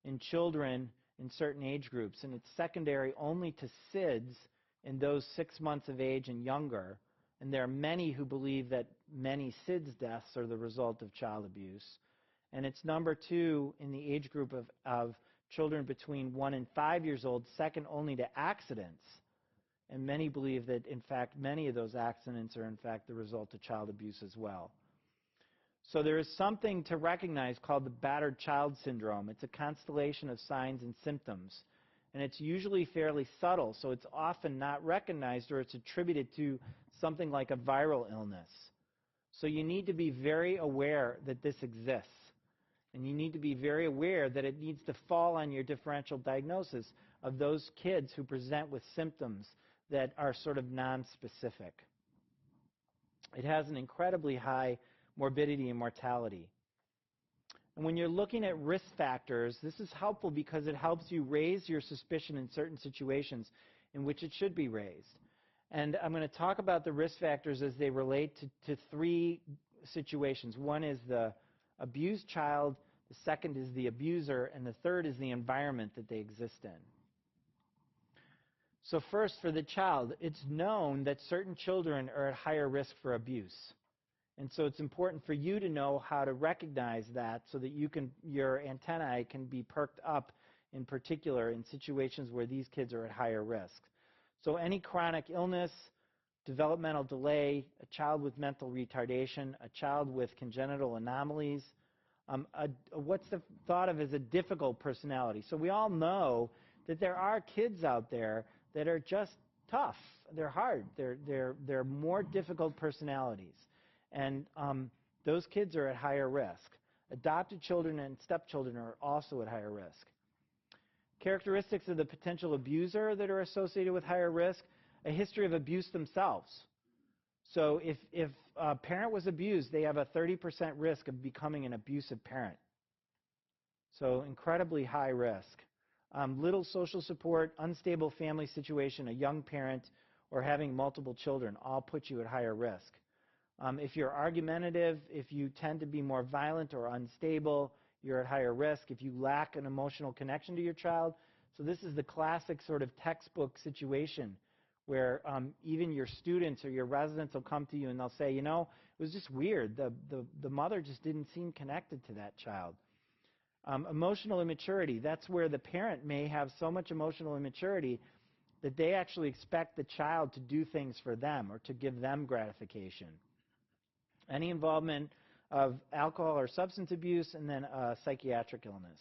in children in certain age groups, and it's secondary only to SIDS in those 6 months of age and younger. And there are many who believe that many SIDS deaths are the result of child abuse. And it's #2 in the age group of children between 1 and 5 years old, second only to accidents. And many believe that, in fact, many of those accidents are, in fact, the result of child abuse as well. So there is something to recognize called the battered child syndrome. It's a constellation of signs and symptoms. And it's usually fairly subtle, so it's often not recognized, or it's attributed to something like a viral illness. So you need to be very aware that this exists. And you need to be very aware that it needs to fall on your differential diagnosis of those kids who present with symptoms that are sort of nonspecific. It has an incredibly high morbidity and mortality. And when you're looking at risk factors, this is helpful because it helps you raise your suspicion in certain situations in which it should be raised. And I'm going to talk about the risk factors as they relate to 3 situations. One is the abused child, the second is the abuser, and the third is the environment that they exist in. So first, for the child, it's known that certain children are at higher risk for abuse. And so it's important for you to know how to recognize that so that your antennae can be perked up, in particular in situations where these kids are at higher risk. So any chronic illness, developmental delay, a child with mental retardation, a child with congenital anomalies, what's thought of as a difficult personality. So we all know that there are kids out there that are just tough. They're hard. They're more difficult personalities. And those kids are at higher risk. Adopted children and stepchildren are also at higher risk. Characteristics of the potential abuser that are associated with higher risk: a history of abuse themselves. So if a parent was abused, they have a 30% risk of becoming an abusive parent. So incredibly high risk. Little social support, unstable family situation, a young parent, or having multiple children all put you at higher risk. If you're argumentative, if you tend to be more violent or unstable, you're at higher risk. If you lack an emotional connection to your child, so this is the classic sort of textbook situation where even your students or your residents will come to you and they'll say, you know, it was just weird. The mother just didn't seem connected to that child. Emotional immaturity, that's where the parent may have so much emotional immaturity that they actually expect the child to do things for them or to give them gratification. Any involvement of alcohol or substance abuse, and then psychiatric illness.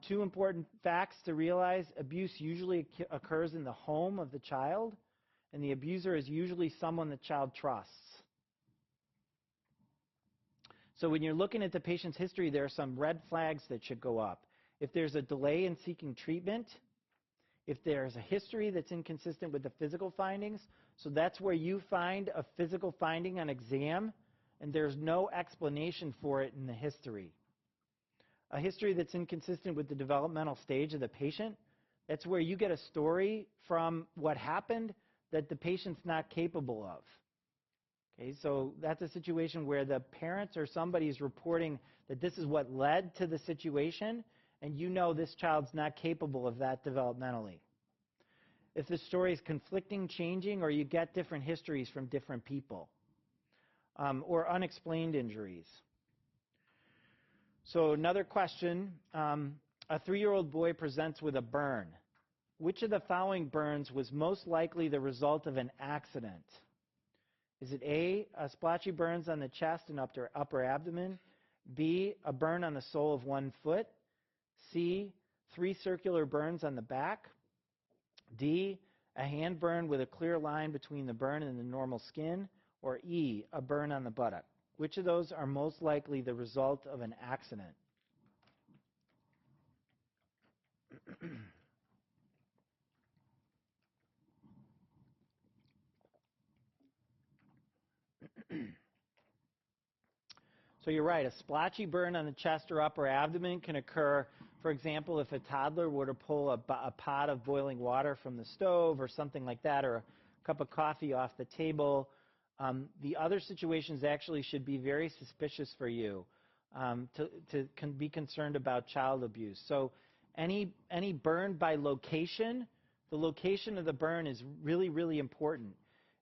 Two important facts to realize: abuse usually occurs in the home of the child, and the abuser is usually someone the child trusts. So when you're looking at the patient's history, there are some red flags that should go up. If there's a delay in seeking treatment, if there's a history that's inconsistent with the physical findings, so that's where you find a physical finding on exam, and there's no explanation for it in the history. A history that's inconsistent with the developmental stage of the patient, that's where you get a story from what happened that the patient's not capable of. Okay, so that's a situation where the parents or somebody is reporting that this is what led to the situation, and you know this child's not capable of that developmentally. If the story is conflicting, changing, or you get different histories from different people, or unexplained injuries. So another question, a 3-year-old boy presents with a burn. Which of the following burns was most likely the result of an accident? Is it A, splotchy burns on the chest and upper abdomen, B, a burn on the sole of one foot, C, 3 circular burns on the back, D, a hand burn with a clear line between the burn and the normal skin, or E, a burn on the buttock? Which of those are most likely the result of an accident? So you're right, a splotchy burn on the chest or upper abdomen can occur, for example, if a toddler were to pull a pot of boiling water from the stove or something like that, or a cup of coffee off the table. The other situations actually should be very suspicious for you to be concerned about child abuse. So any burn by location, the location of the burn is really, really important.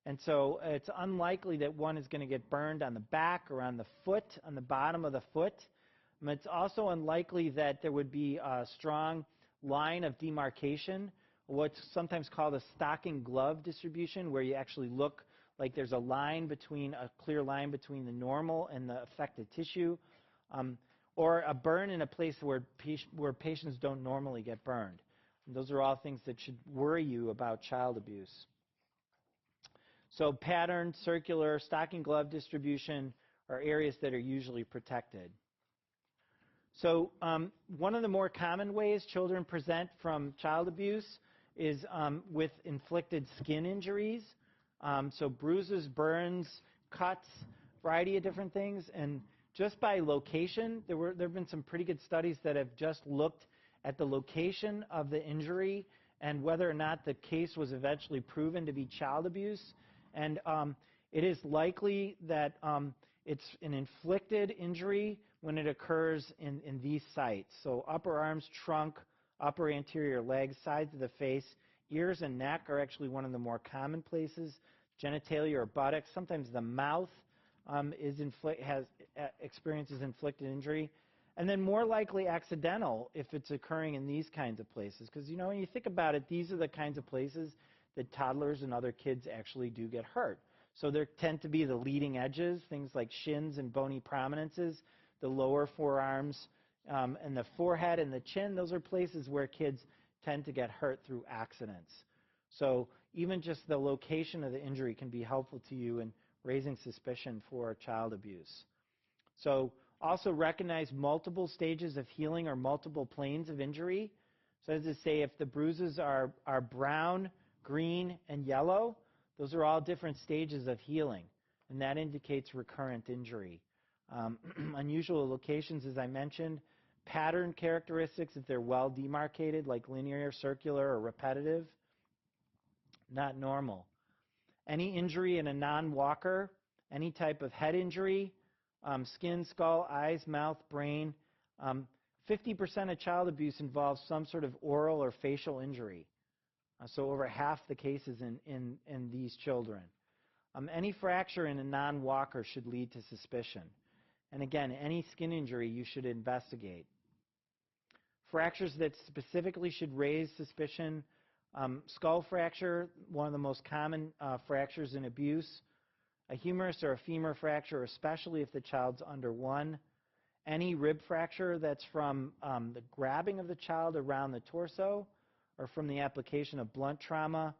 And so it's unlikely that one is going to get burned on the back or on the foot, on the bottom of the foot. It's also unlikely that there would be a strong line of demarcation, what's sometimes called a stocking glove distribution, where you actually look like there's a clear line between the normal and the affected tissue, or a burn in a place where patients don't normally get burned. And those are all things that should worry you about child abuse. So pattern, circular, stocking glove distribution are areas that are usually protected. So one of the more common ways children present from child abuse is with inflicted skin injuries. So bruises, burns, cuts, variety of different things. And just by location, there have been some pretty good studies that have just looked at the location of the injury and whether or not the case was eventually proven to be child abuse. And it is likely that it's an inflicted injury when it occurs in these sites. So upper arms, trunk, upper anterior legs, sides of the face, ears and neck are actually one of the more common places. Genitalia or buttocks. Sometimes the mouth experiences inflicted injury. And then more likely accidental if it's occurring in these kinds of places. Because, you know, when you think about it, these are the kinds of places that toddlers and other kids actually do get hurt. So there tend to be the leading edges, things like shins and bony prominences, the lower forearms, and the forehead and the chin. Those are places where kids tend to get hurt through accidents. So even just the location of the injury can be helpful to you in raising suspicion for child abuse. So also recognize multiple stages of healing or multiple planes of injury. So as I say, if the bruises are brown, green, and yellow, those are all different stages of healing, and that indicates recurrent injury. Unusual locations, as I mentioned, pattern characteristics, if they're well demarcated, like linear, circular, or repetitive, not normal. Any injury in a non-walker, any type of head injury, skin, skull, eyes, mouth, brain, 50% of child abuse involves some sort of oral or facial injury. So over half the cases in these children. Any fracture in a non-walker should lead to suspicion. And again, any skin injury you should investigate. Fractures that specifically should raise suspicion, skull fracture, one of the most common fractures in abuse, a humerus or a femur fracture, especially if the child's under 1, any rib fracture that's from the grabbing of the child around the torso or from the application of blunt trauma.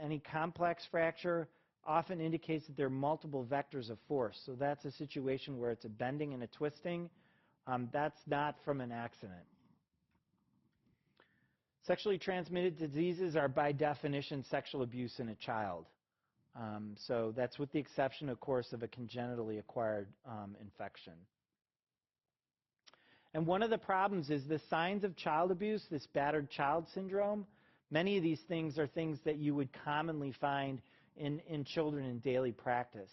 Any complex fracture often indicates that there are multiple vectors of force. So that's a situation where it's a bending and a twisting. That's not from an accident. Sexually transmitted diseases are by definition sexual abuse in a child. So that's with the exception, of course, of a congenitally acquired infection. And one of the problems is the signs of child abuse, this battered child syndrome. Many of these things are things that you would commonly find in children in daily practice.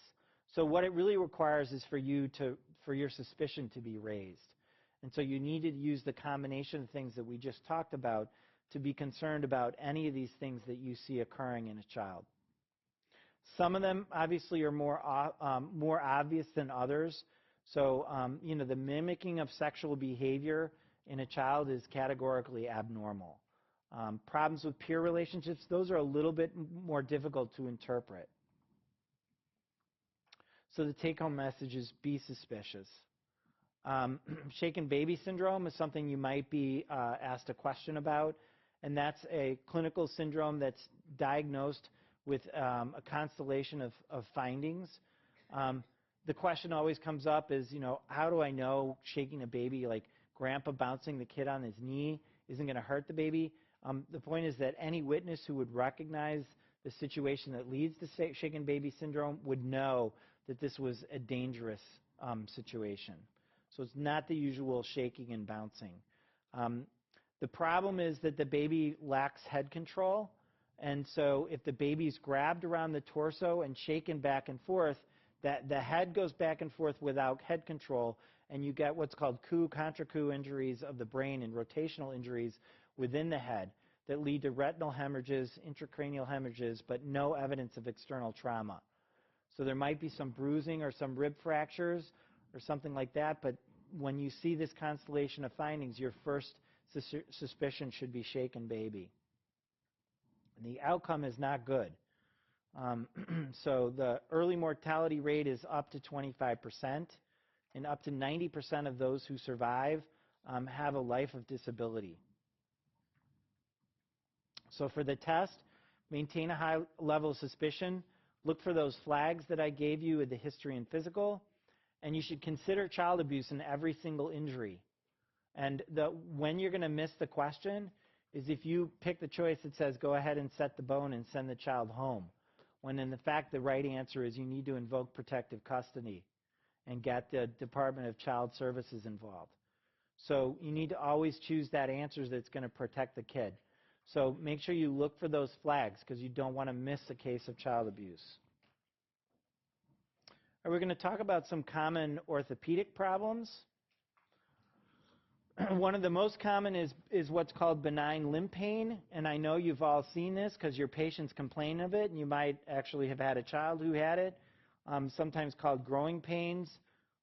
So what it really requires is for your suspicion to be raised. And so you need to use the combination of things that we just talked about to be concerned about any of these things that you see occurring in a child. Some of them obviously are more obvious than others. So, the mimicking of sexual behavior in a child is categorically abnormal. Problems with peer relationships, those are a little bit more difficult to interpret. So the take-home message is be suspicious. Shaken baby syndrome is something you might be asked a question about, and that's a clinical syndrome that's diagnosed with a constellation of findings. The question always comes up is, how do I know shaking a baby, like grandpa bouncing the kid on his knee, isn't going to hurt the baby? The point is that any witness who would recognize the situation that leads to shaken baby syndrome would know that this was a dangerous situation. So it's not the usual shaking and bouncing. The problem is that the baby lacks head control, and so if the baby's grabbed around the torso and shaken back and forth, that the head goes back and forth without head control, and you get what's called contra coup injuries of the brain and rotational injuries within the head that lead to retinal hemorrhages, intracranial hemorrhages, but no evidence of external trauma. So there might be some bruising or some rib fractures or something like that, but when you see this constellation of findings, your first suspicion should be shaken baby. And the outcome is not good. So the early mortality rate is up to 25%, and up to 90% of those who survive have a life of disability. So for the test, maintain a high level of suspicion. Look for those flags that I gave you in the history and physical, and you should consider child abuse in every single injury. And when you're going to miss the question is if you pick the choice that says go ahead and set the bone and send the child home, when in fact the right answer is you need to invoke protective custody and get the Department of Child Services involved. So you need to always choose that answer that's going to protect the kid. So make sure you look for those flags because you don't want to miss a case of child abuse. We're going to talk about some common orthopedic problems. One of the most common is what's called benign limb pain, and I know you've all seen this because your patients complain of it, and you might actually have had a child who had it, sometimes called growing pains.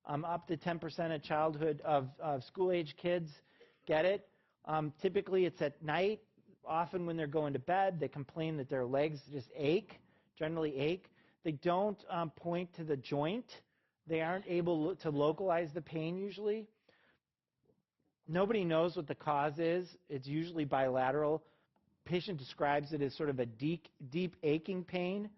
Up to 10% of childhood of school-age kids get it. Typically it's at night. Often when they're going to bed, they complain that their legs just ache, generally ache. They don't point to the joint. They aren't able to localize the pain usually. Nobody knows what the cause is. It's usually bilateral. Patient describes it as sort of a deep aching pain.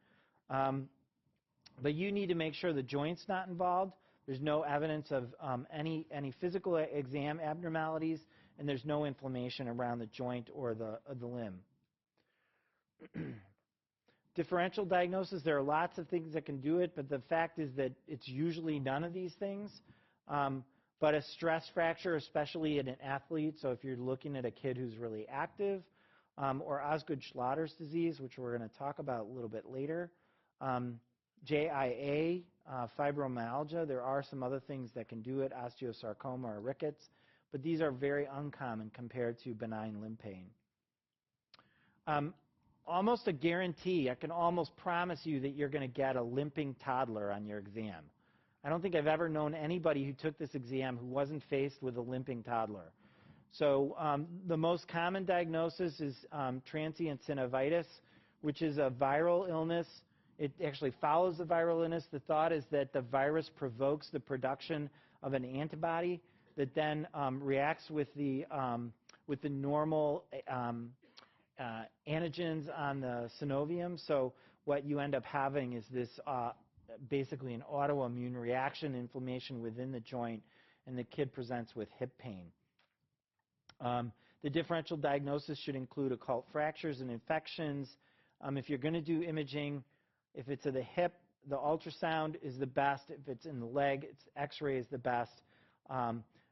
But you need to make sure the joint's not involved. There's no evidence of any physical exam abnormalities, and there's no inflammation around the joint or the limb. Differential diagnosis, there are lots of things that can do it, but the fact is that it's usually none of these things. But a stress fracture, especially in an athlete, so if you're looking at a kid who's really active, or Osgood-Schlatters disease, which we're going to talk about a little bit later, JIA, fibromyalgia, there are some other things that can do it, osteosarcoma or rickets, but these are very uncommon compared to benign limb pain. Almost a guarantee, I can almost promise you that you're going to get a limping toddler on your exam. I don't think I've ever known anybody who took this exam who wasn't faced with a limping toddler. So the most common diagnosis is transient synovitis, which is a viral illness. It actually follows the viral illness. The thought is that the virus provokes the production of an antibody that then reacts with the normal antigens on the synovium. So what you end up having is this basically an autoimmune reaction, inflammation within the joint, and the kid presents with hip pain. The differential diagnosis should include occult fractures and infections. If you're going to do imaging, if it's of the hip, the ultrasound is the best. If it's in the leg, X-ray is the best.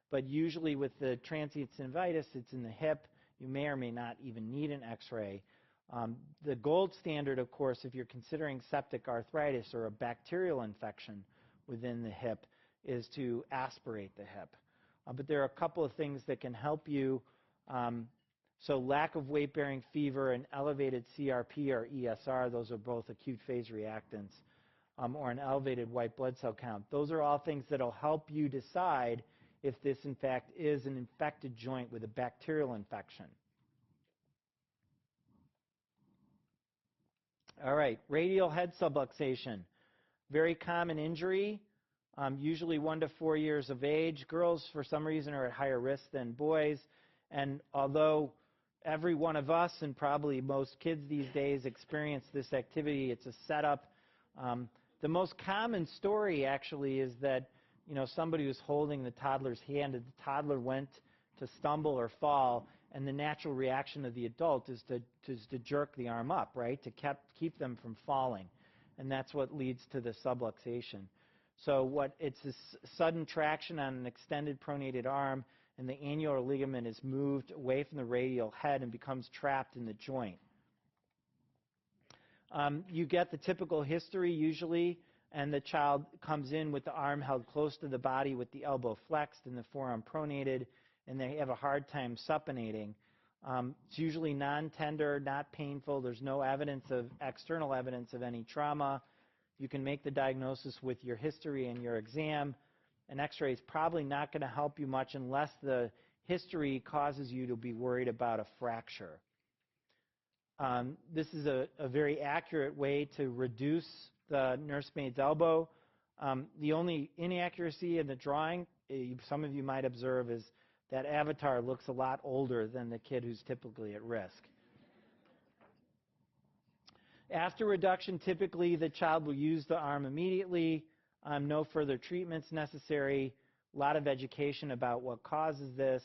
But usually with the transient synovitis, it's in the hip. You may or may not even need an X-ray. The gold standard, of course, if you're considering septic arthritis or a bacterial infection within the hip, is to aspirate the hip. But there are a couple of things that can help you. So lack of weight-bearing fever and elevated CRP or ESR, those are both acute phase reactants, or an elevated white blood cell count. Those are all things that will help you decide if this, in fact, is an infected joint with a bacterial infection. All right, radial head subluxation. Very common injury, usually 1 to 4 years of age. Girls, for some reason, are at higher risk than boys. And although every one of us and probably most kids these days experience this activity, it's a setup. The most common story, actually, is that somebody was holding the toddler's hand, and the toddler went to stumble or fall, and the natural reaction of the adult is to jerk the arm up, right, to keep them from falling. And that's what leads to the subluxation. So it's a sudden traction on an extended pronated arm, and the annular ligament is moved away from the radial head and becomes trapped in the joint. You get the typical history usually, and the child comes in with the arm held close to the body with the elbow flexed and the forearm pronated, and they have a hard time supinating. It's usually non-tender, not painful. There's no external evidence of any trauma. You can make the diagnosis with your history and your exam. An X-ray is probably not going to help you much unless the history causes you to be worried about a fracture. This is a very accurate way to reduce the nursemaid's elbow. The only inaccuracy in the drawing, some of you might observe, is that avatar looks a lot older than the kid who's typically at risk. After reduction, typically the child will use the arm immediately. No further treatments necessary. A lot of education about what causes this.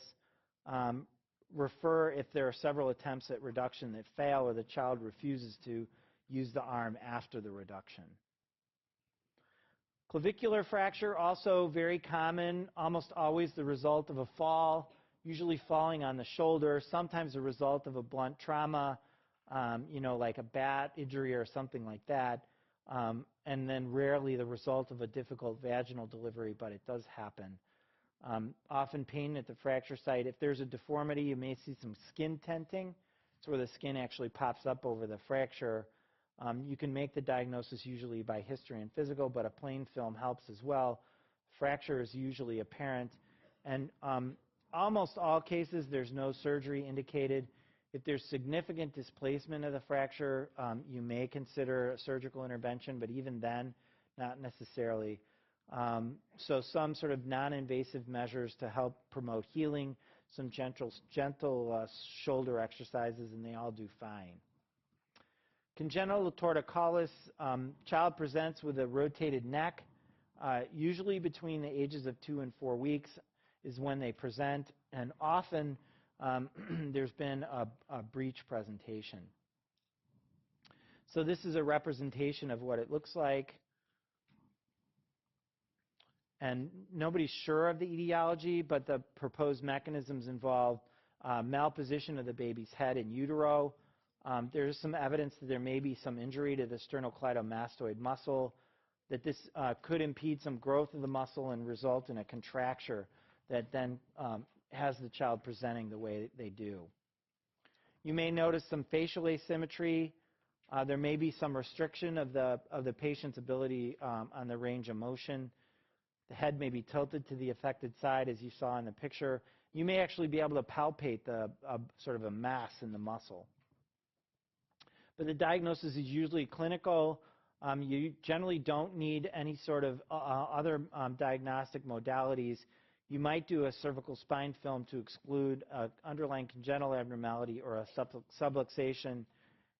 Refer if there are several attempts at reduction that fail or the child refuses to use the arm after the reduction. Clavicular fracture, also very common, almost always the result of a fall, usually falling on the shoulder, sometimes a result of a blunt trauma, like a bat injury or something like that, and then rarely the result of a difficult vaginal delivery, but it does happen. Often pain at the fracture site. If there's a deformity, you may see some skin tenting. It's where the skin actually pops up over the fracture. You can make the diagnosis usually by history and physical, but a plain film helps as well. Fracture is usually apparent. And almost all cases, there's no surgery indicated. If there's significant displacement of the fracture, you may consider a surgical intervention, but even then, not necessarily. So some sort of non-invasive measures to help promote healing, some gentle shoulder exercises, and they all do fine. Congenital torticollis, child presents with a rotated neck. Usually between the ages of 2 and 4 weeks is when they present, and often there's been a breech presentation. So this is a representation of what it looks like. And nobody's sure of the etiology, but the proposed mechanisms involve malposition of the baby's head in utero. There's some evidence that there may be some injury to the sternocleidomastoid muscle, that this could impede some growth of the muscle and result in a contracture that then has the child presenting the way they do. You may notice some facial asymmetry. There may be some restriction of the patient's ability on the range of motion. The head may be tilted to the affected side, as you saw in the picture. You may actually be able to palpate sort of a mass in the muscle. But the diagnosis is usually clinical. You generally don't need any sort of other diagnostic modalities. You might do a cervical spine film to exclude underlying congenital abnormality or a subluxation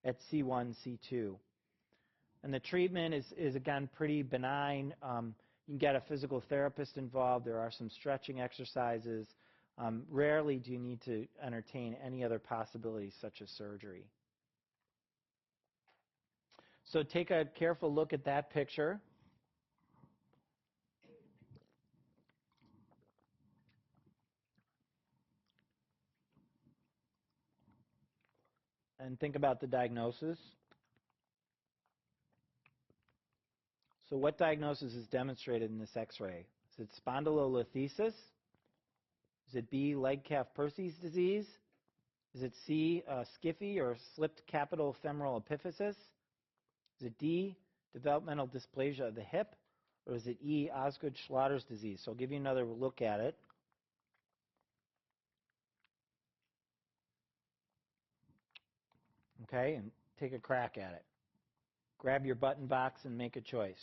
at C1, C2. And the treatment is again, pretty benign. You can get a physical therapist involved. There are some stretching exercises. Rarely do you need to entertain any other possibilities such as surgery. So take a careful look at that picture. And think about the diagnosis. So what diagnosis is demonstrated in this x-ray? Is it spondylolisthesis? Is it B, leg calf Percy's disease? Is it C, skiffy or slipped capital femoral epiphysis? Is it D, developmental dysplasia of the hip? Or is it E, Osgood-Schlatters disease? So I'll give you another look at it. Okay, and take a crack at it. Grab your button box and make a choice.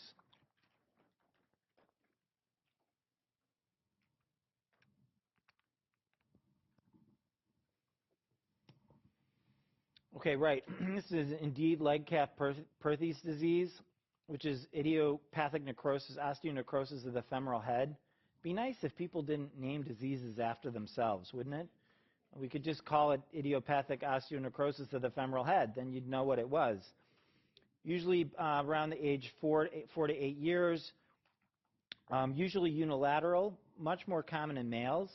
Okay, right. This is indeed leg calf Percy's disease, which is idiopathic necrosis, osteonecrosis of the femoral head. Be nice if people didn't name diseases after themselves, wouldn't it? We could just call it idiopathic osteonecrosis of the femoral head. Then you'd know what it was. Usually around the age 4 to 8 years, usually unilateral, much more common in males.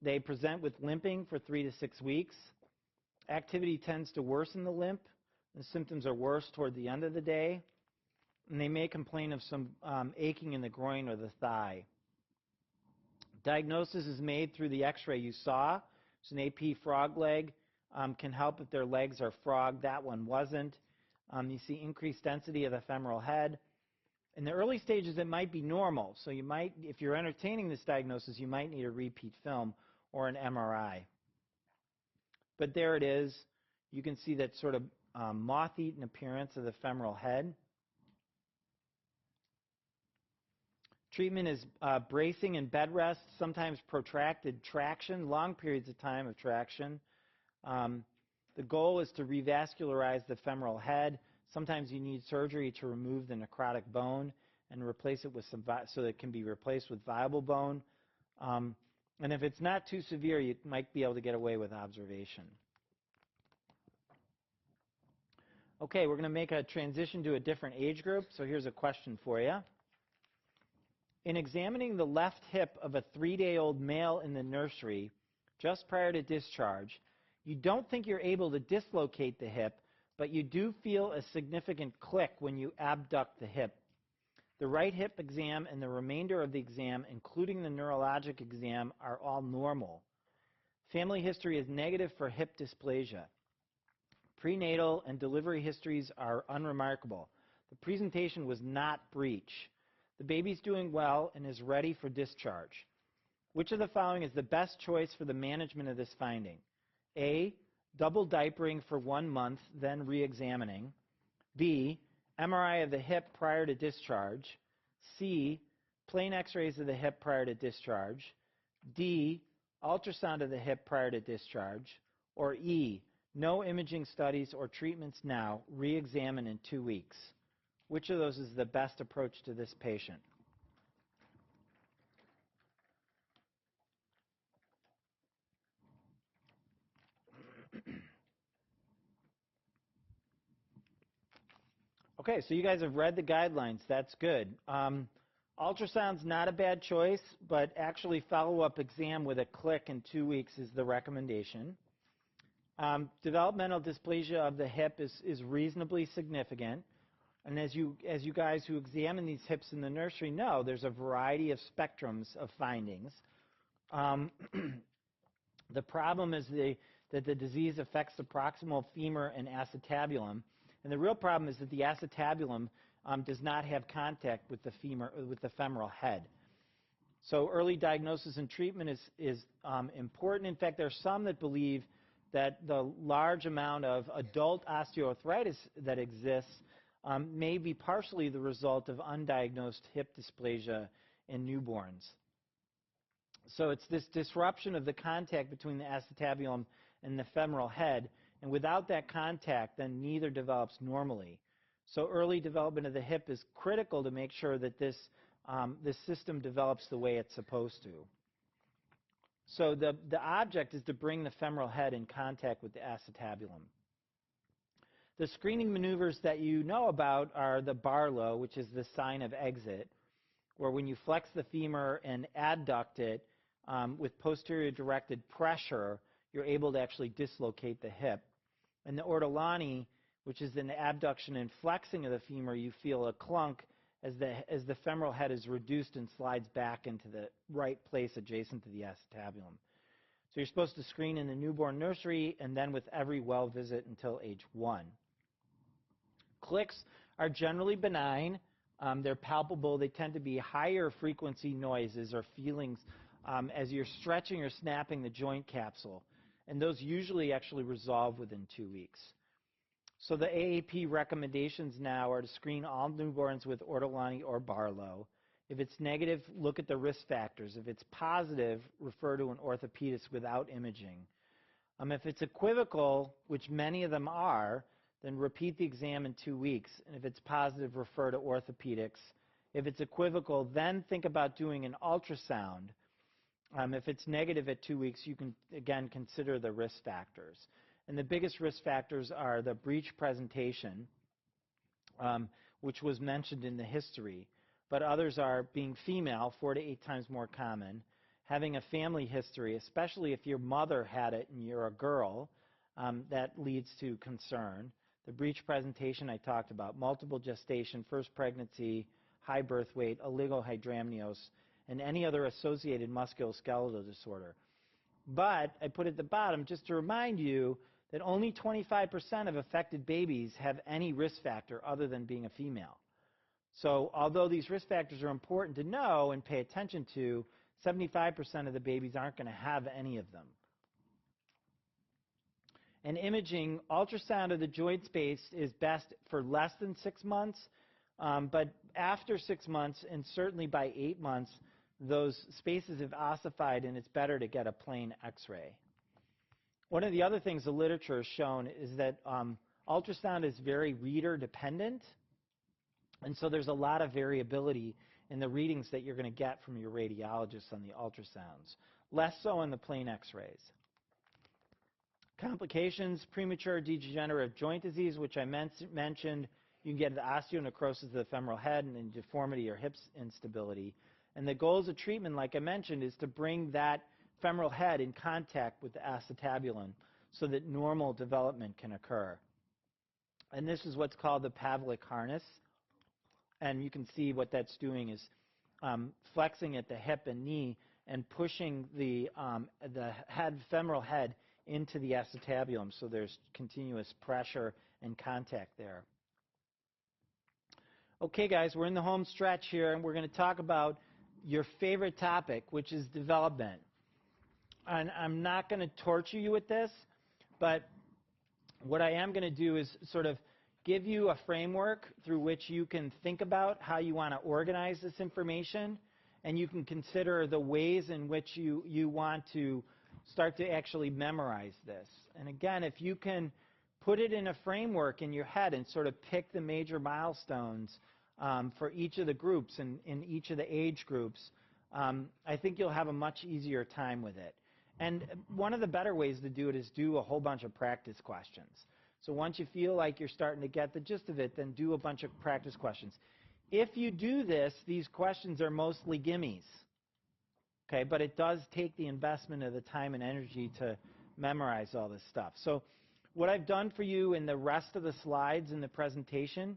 They present with limping for 3 to 6 weeks. Activity tends to worsen the limp. The symptoms are worse toward the end of the day. And they may complain of some aching in the groin or the thigh. Diagnosis is made through the x-ray you saw. It's an AP frog leg. Can help if their legs are frog. That one wasn't. You see increased density of the femoral head. In the early stages, it might be normal. So you might, if you're entertaining this diagnosis, you might need a repeat film or an MRI. But there it is. You can see that sort of moth-eaten appearance of the femoral head. Treatment is bracing and bed rest, sometimes protracted traction, long periods of time of traction. The goal is to revascularize the femoral head. Sometimes you need surgery to remove the necrotic bone and replace it with some, so that it can be replaced with viable bone. And if it's not too severe, you might be able to get away with observation. Okay, we're going to make a transition to a different age group. So here's a question for you. In examining the left hip of a 3-day-old male in the nursery just prior to discharge, you don't think you're able to dislocate the hip, but you do feel a significant click when you abduct the hip. The right hip exam and the remainder of the exam, including the neurologic exam, are all normal. Family history is negative for hip dysplasia. Prenatal and delivery histories are unremarkable. The presentation was not breech. The baby's doing well and is ready for discharge. Which of the following is the best choice for the management of this finding? A, double diapering for 1 month, then re-examining. B, MRI of the hip prior to discharge. C, plain x-rays of the hip prior to discharge. D, ultrasound of the hip prior to discharge. Or E, no imaging studies or treatments now, re-examine in 2 weeks. Which of those is the best approach to this patient? Okay, so you guys have read the guidelines. That's good. Ultrasound's not a bad choice, but actually follow-up exam with a click in 2 weeks is the recommendation. Developmental dysplasia of the hip is reasonably significant. And as you guys who examine these hips in the nursery know, there's a variety of spectrums of findings. The problem is that the disease affects the proximal femur and acetabulum. And the real problem is that the acetabulum does not have contact with the femoral head. So early diagnosis and treatment is important. In fact, there are some that believe that the large amount of adult osteoarthritis that exists may be partially the result of undiagnosed hip dysplasia in newborns. So it's this disruption of the contact between the acetabulum and the femoral head, and without that contact, then neither develops normally. So early development of the hip is critical to make sure that this system develops the way it's supposed to. So the object is to bring the femoral head in contact with the acetabulum. The screening maneuvers that you know about are the Barlow, which is the sign of exit, where when you flex the femur and adduct it with posterior directed pressure, you're able to actually dislocate the hip. And the Ortolani, which is an abduction and flexing of the femur, you feel a clunk as the femoral head is reduced and slides back into the right place adjacent to the acetabulum. So you're supposed to screen in the newborn nursery and then with every well visit until age 1. Clicks are generally benign. They're palpable. They tend to be higher frequency noises or feelings as you're stretching or snapping the joint capsule. And those usually actually resolve within 2 weeks. So the AAP recommendations now are to screen all newborns with Ortolani or Barlow. If it's negative, look at the risk factors. If it's positive, refer to an orthopedist without imaging. If it's equivocal, which many of them are, then repeat the exam in 2 weeks. And if it's positive, refer to orthopedics. If it's equivocal, then think about doing an ultrasound. If it's negative at 2 weeks, you can, again, consider the risk factors. And the biggest risk factors are the breech presentation, which was mentioned in the history. But others are being female, 4 to 8 times more common, having a family history, especially if your mother had it and you're a girl, that leads to concern. The breech presentation I talked about, multiple gestation, first pregnancy, high birth weight, oligohydramnios, and any other associated musculoskeletal disorder. But I put at the bottom just to remind you that only 25% of affected babies have any risk factor other than being a female. So although these risk factors are important to know and pay attention to, 75% of the babies aren't going to have any of them. And imaging, ultrasound of the joint space is best for less than 6 months, but after 6 months and certainly by 8 months, those spaces have ossified and it's better to get a plain x-ray. One of the other things the literature has shown is that ultrasound is very reader dependent, and so there's a lot of variability in the readings that you're going to get from your radiologists on the ultrasounds, less so on the plain x-rays. Complications, premature degenerative joint disease, which I mentioned. You can get the osteonecrosis of the femoral head and deformity or hip instability. And the goals of treatment, like I mentioned, is to bring that femoral head in contact with the acetabulum so that normal development can occur. And this is what's called the Pavlik harness. And you can see what that's doing is flexing at the hip and knee and pushing the femoral head into the acetabulum, so there's continuous pressure and contact there. Okay, guys, we're in the home stretch here, and we're going to talk about your favorite topic, which is development. And I'm not going to torture you with this, but what I am going to do is sort of give you a framework through which you can think about how you want to organize this information, and you can consider the ways in which you want to start to actually memorize this. And again, if you can put it in a framework in your head and sort of pick the major milestones for each of the groups and in each of the age groups, I think you'll have a much easier time with it. And one of the better ways to do it is do a whole bunch of practice questions. So once you feel like you're starting to get the gist of it, then do a bunch of practice questions. If you do this, these questions are mostly gimmies. Okay, but it does take the investment of the time and energy to memorize all this stuff. So what I've done for you in the rest of the slides in the presentation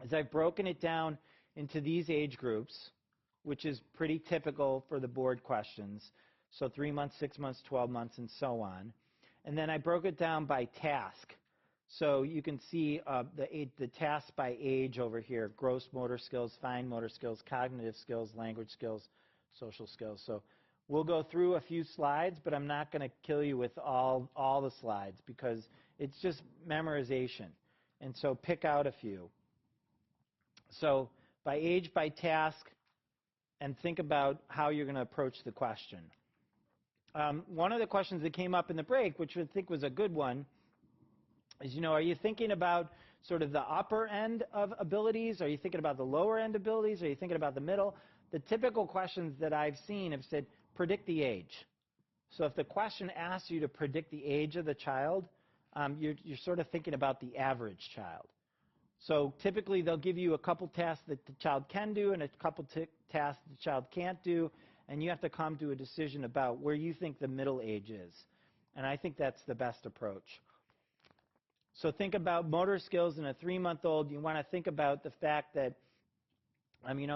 is I've broken it down into these age groups, which is pretty typical for the board questions. So 3 months, 6 months, 12 months, and so on. And then I broke it down by task. So you can see the tasks by age over here: gross motor skills, fine motor skills, cognitive skills, language skills, social skills. So we'll go through a few slides, but I'm not going to kill you with all the slides because it's just memorization. And so pick out a few. So by age, by task, and think about how you're going to approach the question. One of the questions that came up in the break, which I think was a good one, is, are you thinking about sort of the upper end of abilities? Are you thinking about the lower end abilities? Are you thinking about the middle? The typical questions that I've seen have said, predict the age. So if the question asks you to predict the age of the child, you're sort of thinking about the average child. So typically they'll give you a couple tasks that the child can do and a couple tasks the child can't do, and you have to come to a decision about where you think the middle age is. And I think that's the best approach. So think about motor skills in a 3-month-old. You want to think about the fact that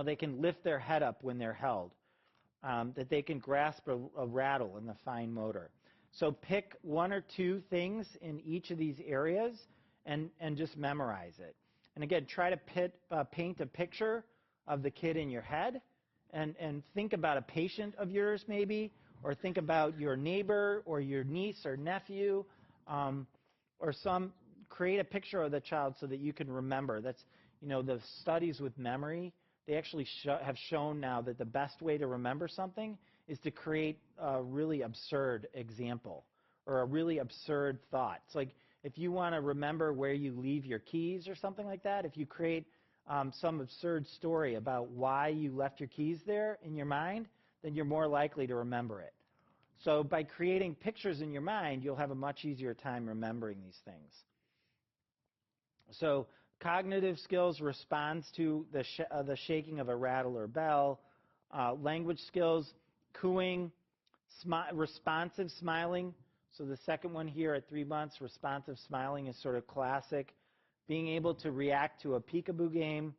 they can lift their head up when they're held, that they can grasp a rattle in the fine motor. So pick 1 or 2 things in each of these areas and just memorize it. And again, try to paint a picture of the kid in your head and think about a patient of yours maybe, or think about your neighbor or your niece or nephew, or create a picture of the child so that you can remember. That's, the studies with memory, they actually have shown now that the best way to remember something is to create a really absurd example or a really absurd thought. It's like if you want to remember where you leave your keys or something like that, if you create some absurd story about why you left your keys there in your mind, then you're more likely to remember it. So by creating pictures in your mind, you'll have a much easier time remembering these things. So cognitive skills responds to the shaking of a rattle or bell. Language skills, cooing, responsive smiling. So the second one here at 3 months, responsive smiling is sort of classic. Being able to react to a peekaboo game.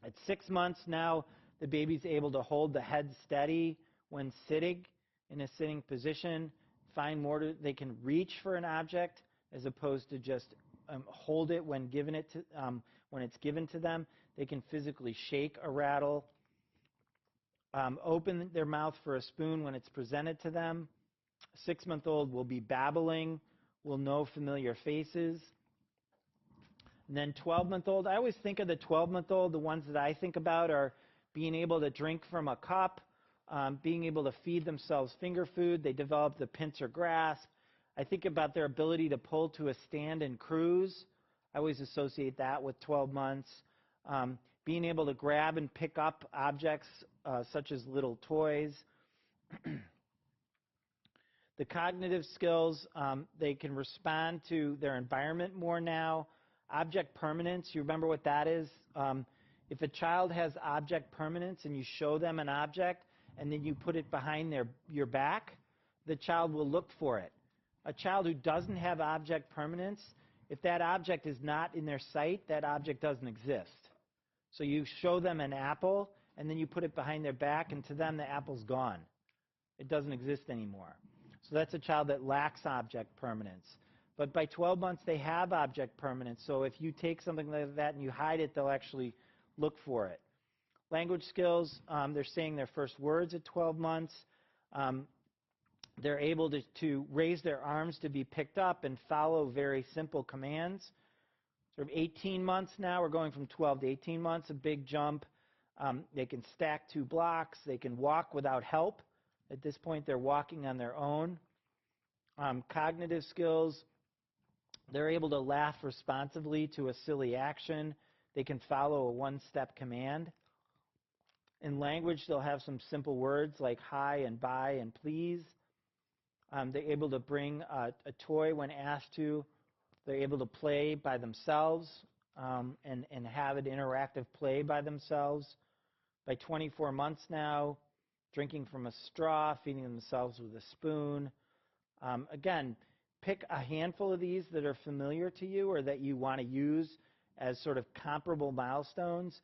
At 6 months now, the baby's able to hold the head steady when sitting in a sitting position. They can reach for an object as opposed to just hold it when it's given to them. They can physically shake a rattle. Open their mouth for a spoon when it's presented to them. 6-month-old will be babbling, will know familiar faces. And then 12-month-old, I always think of the 12-month-old, the ones that I think about are being able to drink from a cup, being able to feed themselves finger food. They develop the pincer grasp. I think about their ability to pull to a stand and cruise. I always associate that with 12 months. Being able to grab and pick up objects such as little toys. The cognitive skills, they can respond to their environment more now. Object permanence, you remember what that is? If a child has object permanence and you show them an object and then you put it behind your back, the child will look for it. A child who doesn't have object permanence, if that object is not in their sight, that object doesn't exist. So you show them an apple and then you put it behind their back, and to them the apple's gone. It doesn't exist anymore. So that's a child that lacks object permanence. But by 12 months, they have object permanence. So if you take something like that and you hide it, they'll actually look for it. Language skills, they're saying their first words at 12 months. They're able to raise their arms to be picked up and follow very simple commands. Sort of 18 months now, we're going from 12 to 18 months, a big jump. They can stack 2 blocks. They can walk without help. At this point, they're walking on their own. Cognitive skills, they're able to laugh responsively to a silly action. They can follow a 1-step command. In language, they'll have some simple words like hi and bye and please. They're able to bring a toy when asked to. They're able to play by themselves and have an interactive play by themselves. By 24 months now, drinking from a straw, feeding themselves with a spoon. Again, pick a handful of these that are familiar to you or that you want to use as sort of comparable milestones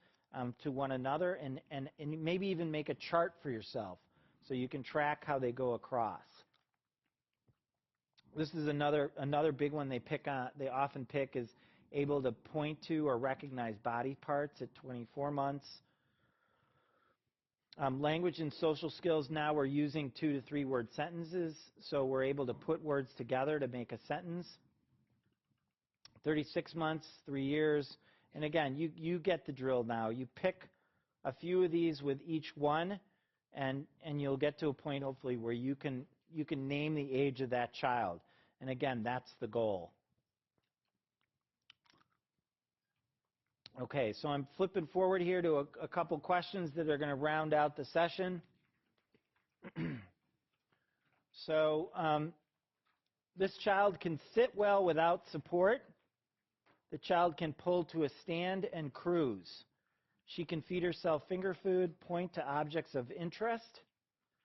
to one another, and maybe even make a chart for yourself so you can track how they go across. This is another big one they often pick is able to point to or recognize body parts at 24 months. Language and social skills, now we're using 2 to 3 word sentences, so we're able to put words together to make a sentence. 36 months, 3 years. And again, you get the drill now. You pick a few of these with each one, and you'll get to a point, hopefully, where you can name the age of that child. And again, that's the goal. Okay, so I'm flipping forward here to a couple questions that are going to round out the session. So this child can sit well without support. The child can pull to a stand and cruise. She can feed herself finger food, point to objects of interest,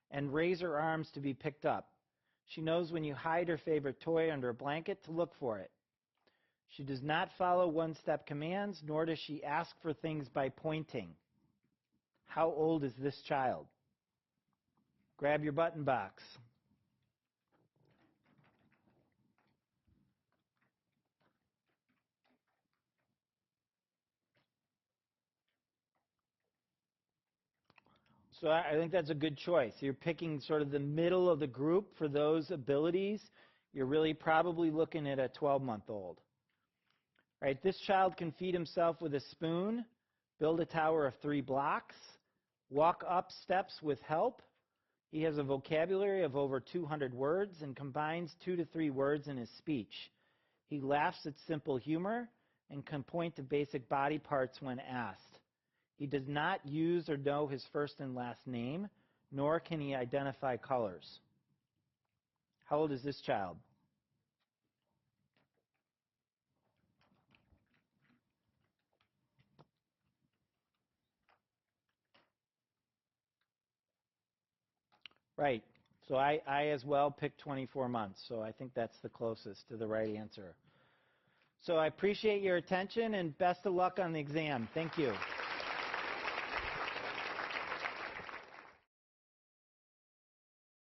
and raise her arms to be picked up. She knows when you hide her favorite toy under a blanket to look for it. She does not follow one-step commands, nor does she ask for things by pointing. How old is this child? Grab your button box. So I think that's a good choice. You're picking sort of the middle of the group for those abilities. You're really probably looking at a 12-month-old. Right? This child can feed himself with a spoon, build a tower of 3 blocks, walk up steps with help. He has a vocabulary of over 200 words and combines 2 to 3 words in his speech. He laughs at simple humor and can point to basic body parts when asked. He does not use or know his first and last name, nor can he identify colors. How old is this child? Right. So I as well picked 24 months, so I think that's the closest to the right answer. So I appreciate your attention and best of luck on the exam. Thank you.